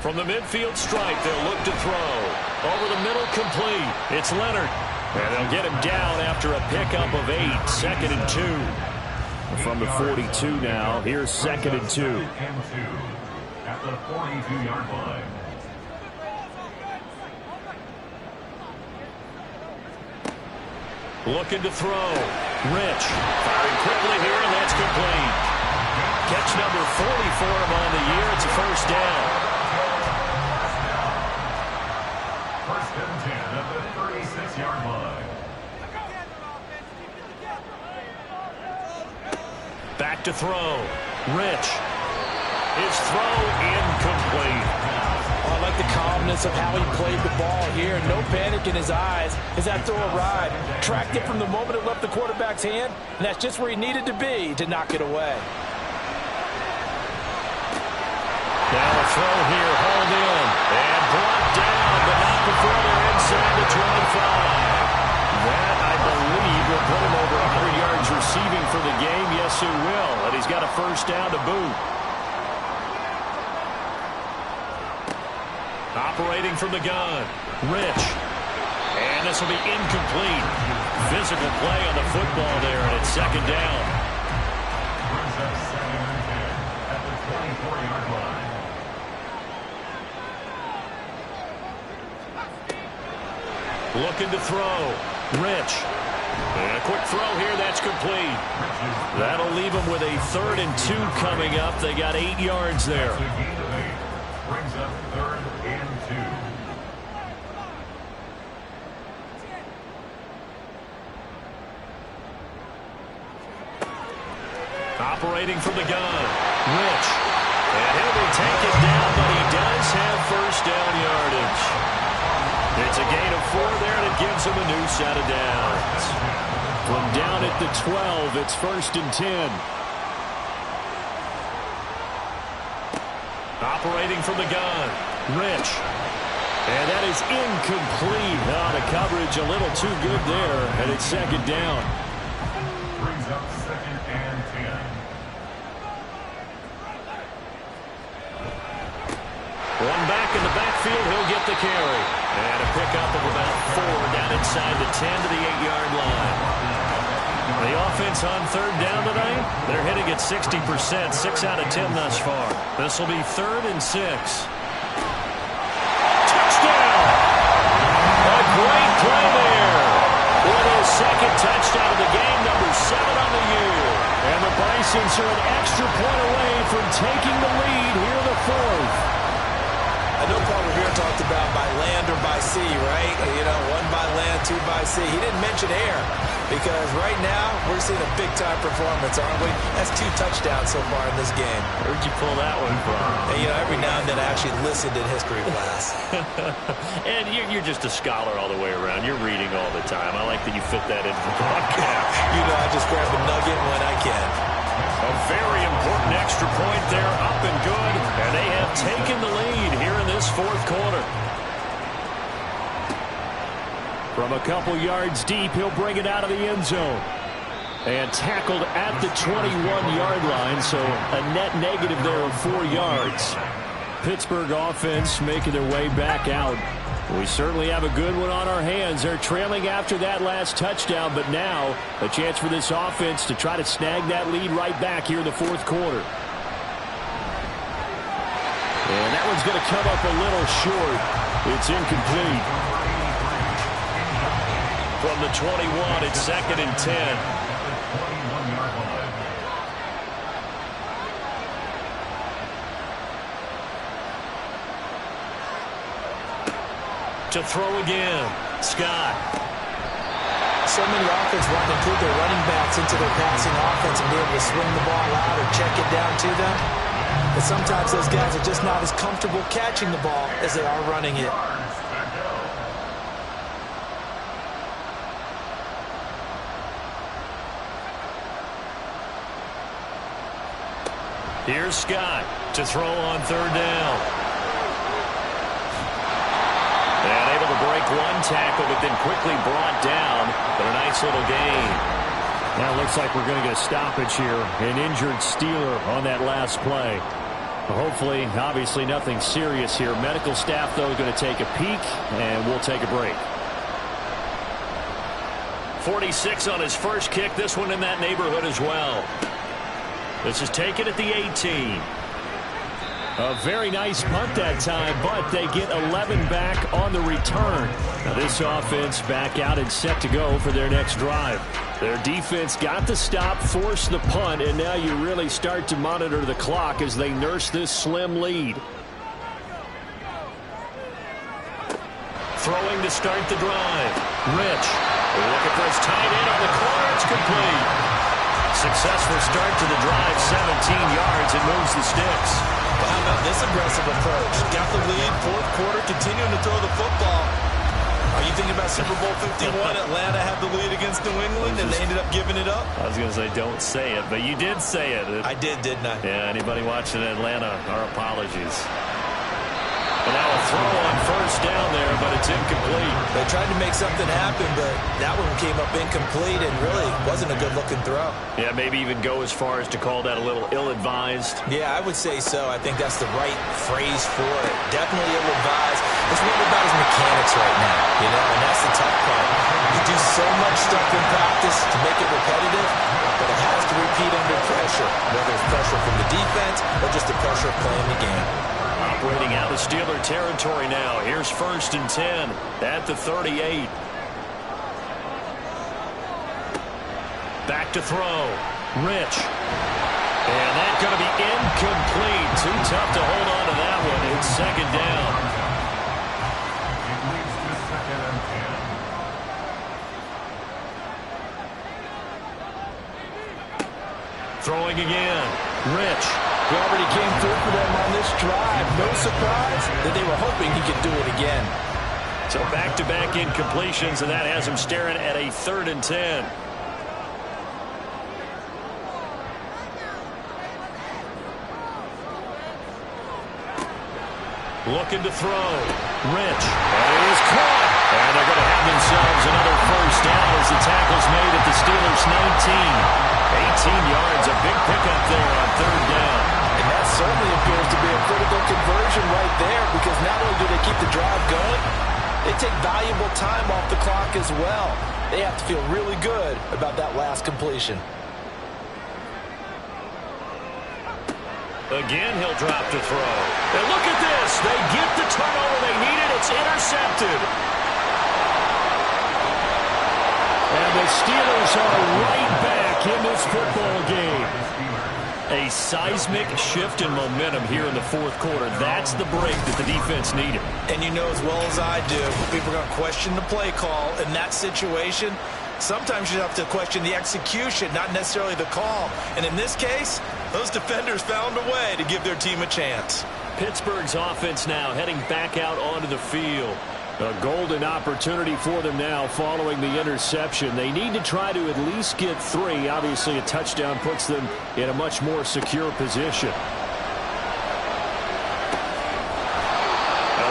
From the midfield stripe, they'll look to throw. Over the middle, complete. It's Leonard. And they'll get him down after a pickup of 8. 2nd and 2. From the 42 now, here's 2nd and 2. At the 42-yard line. Looking to throw. Rich. Firing quickly here, and that's complete. Catch number 40 for him on the year. It's a first down. First and 10 at the 36-yard line. Back to throw. Rich. His throw incomplete. I like the calmness of how he played the ball here. No panic in his eyes as that throw arrived. Tracked it from the moment it left the quarterback's hand, and that's just where he needed to be to knock it away. Now a throw here, hauled in, and brought down, but not before they're inside the 25. That, I believe, will put him over he's got a first down to boot. Operating from the gun, Rich. And this will be incomplete. Physical play on the football there, and it's second down. Brings up 2nd and 10 at the 24-yard line. Looking to throw, Rich. And a quick throw here, that's complete. That'll leave them with a 3rd and 2 coming up. They got 8 yards there. That's a gain of 8. Brings up 3rd and 2. Operating from the gun, Rich. And he'll be taken down, but he does have first down yardage. It's a gain of 4 there, and it gives him a new set of downs. From down at the 12, it's 1st and 10. Operating from the gun, Rich. And that is incomplete. Oh, the coverage a little too good there, and it's second down. Brings up 2nd and 10. One back in the backfield, he'll get the carry. And a pickup of about 4 down inside the 10 to the 8-yard line. The offense on 3rd down tonight, they're hitting at 60%, 6 out of 10 thus far. This will be 3rd and 6. Touchdown! A great play there. With his 2nd touchdown of the game, number 7 on the year. And the Bisons are an extra point away from taking the lead here in the 4th. I know Paul Revere talked about by land or by sea, right? You know, 1 by land, 2 by sea. He didn't mention air because right now we're seeing a big-time performance, aren't we? That's 2 touchdowns so far in this game. Where'd you pull that one from? And, you know, every now and then I actually listened in history class. And you're just a scholar all the way around. You're reading all the time. I like that you fit that into the broadcast. You know, I just grab a nugget when I can. A very important extra point there, up and good. And they have taken the lead here in this 4th quarter. From a couple yards deep, he'll bring it out of the end zone. And tackled at the 21-yard line, so a net negative there of 4 yards. Pittsburgh offense making their way back out. We certainly have a good one on our hands. They're trailing after that last touchdown, but now a chance for this offense to try to snag that lead right back here in the 4th quarter. And that one's going to come up a little short. It's incomplete. From the 21, it's 2nd and 10. To throw again, Scott. So many offenses want to include their running backs into their passing offense and be able to swing the ball out or check it down to them. But sometimes those guys are just not as comfortable catching the ball as they are running it. Here's Scott to throw on 3rd down. And able to break 1 tackle, but then quickly brought down. But a nice little gain. Now it looks like we're going to get a stoppage here. An injured Steeler on that last play. Hopefully, obviously nothing serious here. Medical staff, though, going to take a peek, and we'll take a break. 46 on his first kick. This one in that neighborhood as well. This is taken at the 18. A very nice punt that time, but they get 11 back on the return. Now this offense back out and set to go for their next drive. Their defense got the stop, forced the punt, and now you really start to monitor the clock as they nurse this slim lead. Throwing to start the drive. Rich. Looking for his tight end on the corner. It's complete. Successful start to the drive, 17 yards, and moves the sticks. Well, how about this aggressive approach? Got the lead, 4th quarter, continuing to throw the football. Are you thinking about Super Bowl 51? Atlanta had the lead against New England, and they ended up giving it up? I was going to say, don't say it, but you did say it. I did, didn't I? Yeah, anybody watching Atlanta, our apologies. And now a throw on first down there, but it's incomplete. They tried to make something happen, but that one came up incomplete and really wasn't a good-looking throw. Yeah, maybe even go as far as to call that a little ill-advised. Yeah, I would say so. I think that's the right phrase for it. Definitely ill-advised. It's really about his mechanics right now, and that's the tough part. You do so much stuff in practice to make it repetitive, but it has to repeat under pressure, whether it's pressure from the defense or just the pressure of playing the game. Operating out of Steeler territory now. Here's 1st and 10 at the 38. Back to throw. Rich. And that's going to be incomplete. Too tough to hold on to that one. It's 2nd down. It leads to 2nd and 10. Throwing again. Rich. He already came through for them on this drive. No surprise that they were hoping he could do it again. So back-to-back incompletions, and that has him staring at a 3rd and 10. Looking to throw. Rich. And it is caught. And they're going to have themselves another first down as the tackle's made at the Steelers' 19. 18 yards, a big pickup there on 3rd down. And that certainly appears to be a critical conversion right there, because not only do they keep the drive going, they take valuable time off the clock as well. They have to feel really good about that last completion. Again, he'll drop to throw. And look at this. They get the turnover they needed. It's intercepted. And the Steelers are right back in this football game. A seismic shift in momentum here in the 4th quarter. That's the break that the defense needed. And you know as well as I do, people are going to question the play call in that situation. Sometimes you have to question the execution, not necessarily the call. And in this case, those defenders found a way to give their team a chance. Pittsburgh's offense now heading back out onto the field. A golden opportunity for them now following the interception. They need to try to at least get 3. Obviously, a touchdown puts them in a much more secure position. A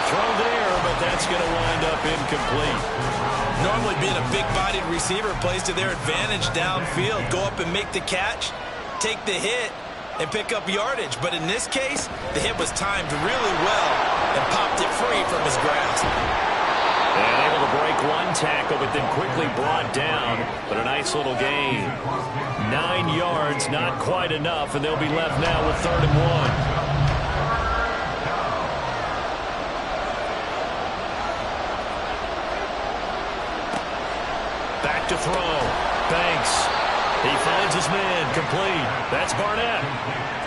throw there, but that's going to wind up incomplete. Normally being a big-bodied receiver plays to their advantage downfield. Go up and make the catch, take the hit, and pick up yardage. But in this case, the hit was timed really well and popped it free from his grasp. And able to break one tackle, but then quickly brought down. But a nice little gain. 9 yards, not quite enough, and they'll be left now with 3rd and 1. Back to throw. Banks. He finds his man. Complete. That's Barnett.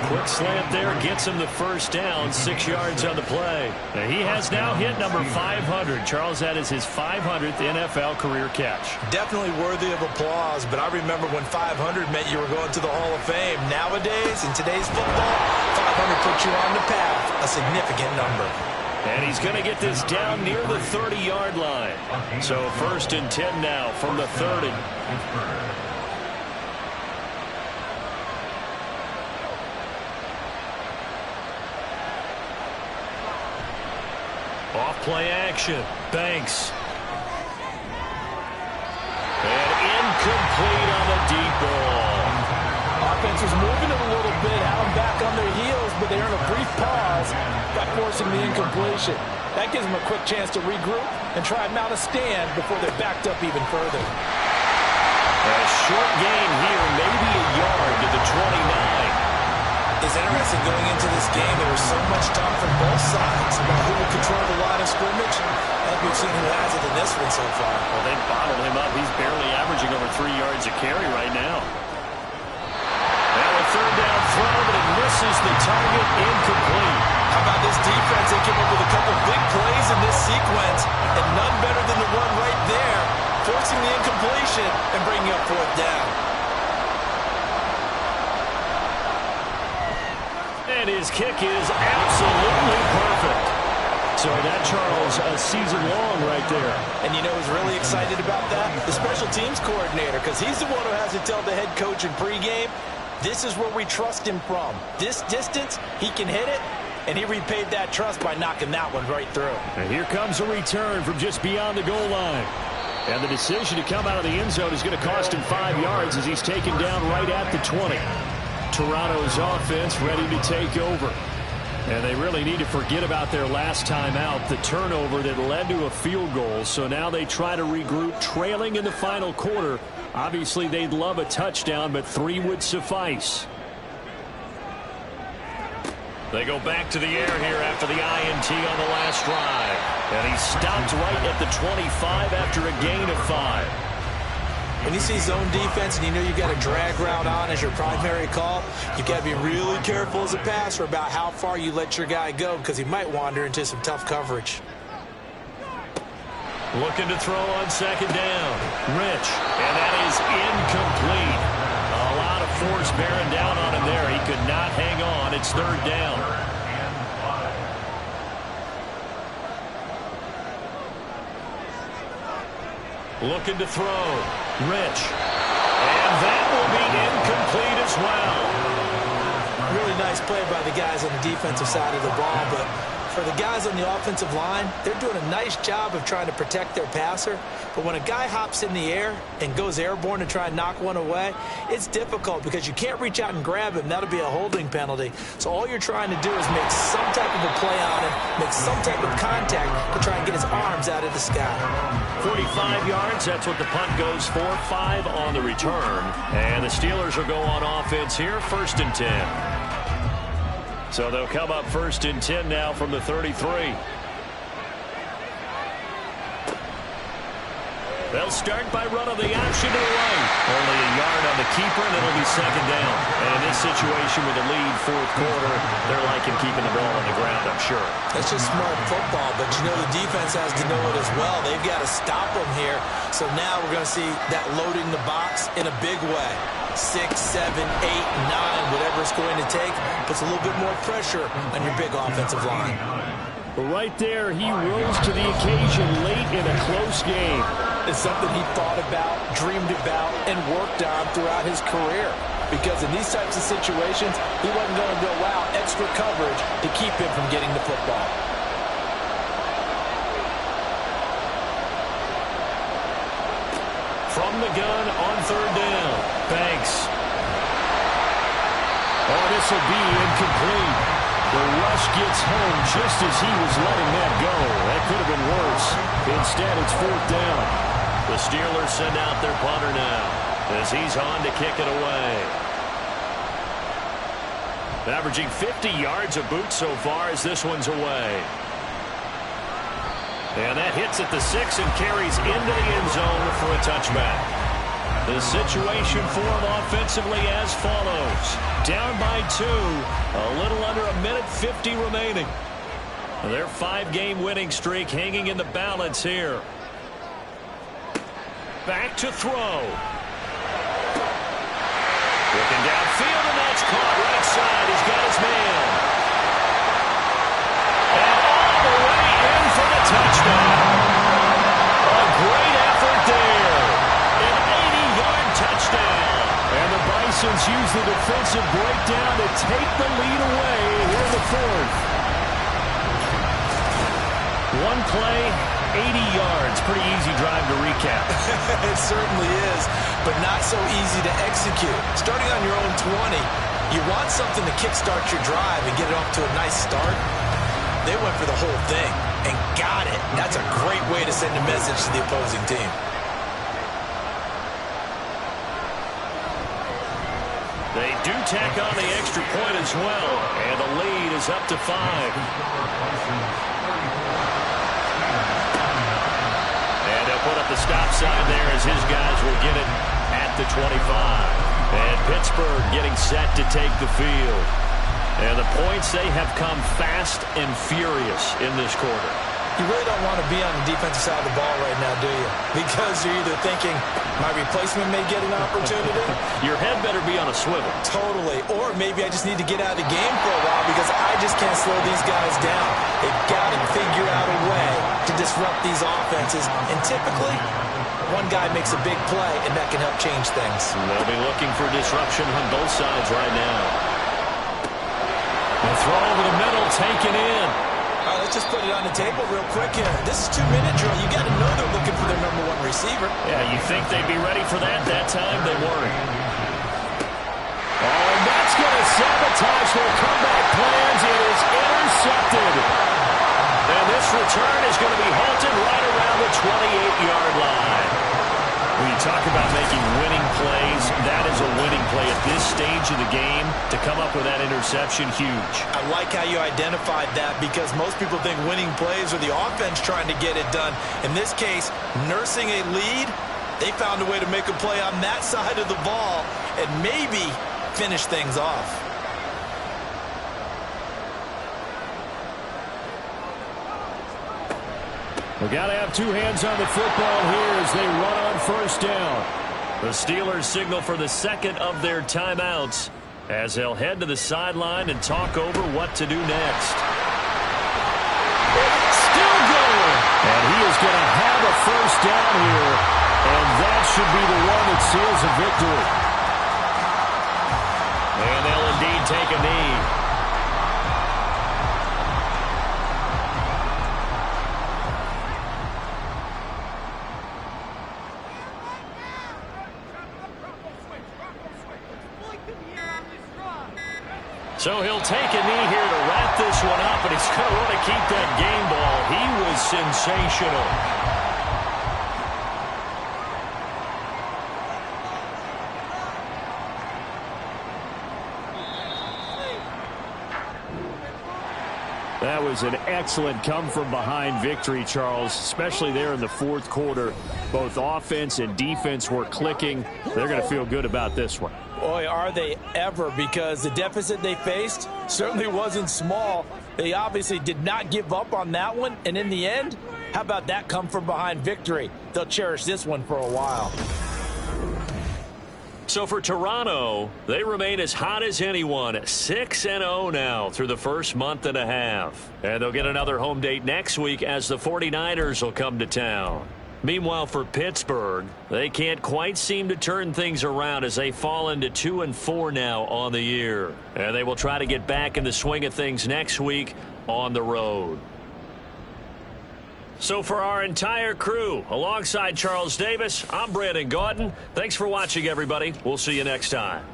Quick slant there. Gets him the first down. 6 yards on the play. Now he has now hit number 500. Charles, that is his 500th NFL career catch. Definitely worthy of applause, but I remember when 500 meant you were going to the Hall of Fame. Nowadays, in today's football, 500 puts you on the path. A significant number. And he's going to get this down near the 30-yard line. So 1st and 10 now from the 30. Off-play action. Banks. And incomplete on the deep ball. Offense was moving it a little bit, had them back on their heels, but they earned a brief pause by forcing the incompletion. That gives them a quick chance to regroup and try and mount a stand before they're backed up even further. A short gain here, maybe a yard to the 29. It's interesting going into this game. There was so much talk from both sides about who would control the line of scrimmage. I think we've seen who has it in this one so far. Well, they bottled him up. He's barely averaging over 3 yards a carry right now. Now a 3rd down throw, but it misses the target. Incomplete. How about this defense? They came up with a couple big plays in this sequence, and none better than the one right there, forcing the incompletion and bringing up 4th down. And his kick is absolutely perfect. So that, Charles, a season long right there. And you know who's really excited about that? The special teams coordinator, because he's the one who has to tell the head coach in pregame, this is where we trust him from. This distance, he can hit it, and he repaid that trust by knocking that one right through. And here comes a return from just beyond the goal line. And the decision to come out of the end zone is going to cost him 5 yards as he's taken down right at the 20. Toronto's offense ready to take over. And they really need to forget about their last time out, the turnover that led to a field goal. So now they try to regroup, trailing in the final quarter. Obviously, they'd love a touchdown, but 3 would suffice. They go back to the air here after the INT on the last drive. And he stopped right at the 25 after a gain of 5. When you see zone defense and you know you got a drag route on as your primary call, you got to be really careful as a passer about how far you let your guy go because he might wander into some tough coverage. Looking to throw on second down. Rich. And that is incomplete. A lot of force bearing down on him there. He could not hang on. It's third down. Looking to throw. Rich. And that will be incomplete as well. Really nice play by the guys on the defensive side of the ball, but for the guys on the offensive line, they're doing a nice job of trying to protect their passer. But when a guy hops in the air and goes airborne to try and knock one away, it's difficult because you can't reach out and grab him. That'll be a holding penalty. So all you're trying to do is make some type of a play on him, make some type of contact to try and get his arms out of the sky. 45 yards, that's what the punt goes for. 5 on the return. And the Steelers will go on offense here, 1st and 10. So they'll come up 1st and 10 now from the 33. They'll start by running the option to the right. Only a yard on the keeper, and it'll be second down. And in this situation with a lead, 4th quarter, they're liking keeping the ball on the ground, I'm sure. That's just smart football, but you know the defense has to know it as well. They've got to stop them here. So now we're going to see that loading the box in a big way. 6, 7, 8, 9, whatever it's going to take, puts a little bit more pressure on your big offensive line. But right there, he rose to the occasion late in a close game. It's something he thought about, dreamed about, and worked on throughout his career. Because in these types of situations, he wasn't going to go out extra coverage to keep him from getting the football. From the gun on 3rd down. Banks. Oh, this will be incomplete. The rush gets home just as he was letting that go. That could have been worse. Instead, it's 4th down. The Steelers send out their punter now as he's on to kick it away. Averaging 50 yards a boot so far as this one's away. And that hits at the 6 and carries into the end zone for a touchback. The situation for him offensively as follows. Down by 2. A little under a minute 50 remaining. Their 5-game winning streak hanging in the balance here. Back to throw. Looking downfield, and that's caught right side. He's got his man. And all the way in for the touchdown. A great effort there. An 80-yard touchdown. And the Bisons use the defensive breakdown to take the lead away here in the 4th. One play, 80 yards. Pretty easy drive to recap. It certainly is, but not so easy to execute. Starting on your own 20, you want something to kickstart your drive and get it off to a nice start. They went for the whole thing and got it. That's a great way to send a message to the opposing team. They do tack on the extra point as well, and the lead is up to 5. Put up the stop sign there as his guys will get it at the 25. And Pittsburgh getting set to take the field. And the points, they have come fast and furious in this quarter. You really don't want to be on the defensive side of the ball right now, do you? Because you're either thinking, my replacement may get an opportunity. Your head better be on a swivel. Totally. Or maybe I just need to get out of the game for a while because I just can't slow these guys down. They've got to figure out a way to disrupt these offenses. And typically, one guy makes a big play, and that can help change things. They'll be looking for disruption on both sides right now. The throw over the middle, taken in. All right, let's just put it on the table real quick here. This is 2-minute drill. You got to know they're looking for their number one receiver. Yeah, you think they'd be ready for that? That time they weren't. Oh, and that's going to sabotage their comeback plans. It is intercepted. And this return is going to be halted right around the 28-yard line. When you talk about making winning plays, that is a winning play at this stage of the game. To come up with that interception, huge. I like how you identified that because most people think winning plays are the offense trying to get it done. In this case, nursing a lead, they found a way to make a play on that side of the ball and maybe finish things off. We've got to have two hands on the football here as they run on first down. The Steelers signal for the second of their timeouts as they'll head to the sideline and talk over what to do next. Still going. And he is going to have a first down here, and that should be the one that seals a victory. And they'll indeed take a knee. So he'll take a knee here to wrap this one up, and he's going to want to keep that game ball. He was sensational. That was an excellent come-from-behind victory, Charles, especially there in the fourth quarter. Both offense and defense were clicking. They're going to feel good about this one. Boy, are they ever, because the deficit they faced certainly wasn't small. They obviously did not give up on that one, and in the end, how about that come-from-behind victory? They'll cherish this one for a while. So for Toronto, they remain as hot as anyone, 6-0 now through the first month and a half. And they'll get another home date next week as the 49ers will come to town. Meanwhile, for Pittsburgh, they can't quite seem to turn things around as they fall into 2-4 now on the year. And they will try to get back in the swing of things next week on the road. So for our entire crew, alongside Charles Davis, I'm Brandon Gaudin. Thanks for watching, everybody. We'll see you next time.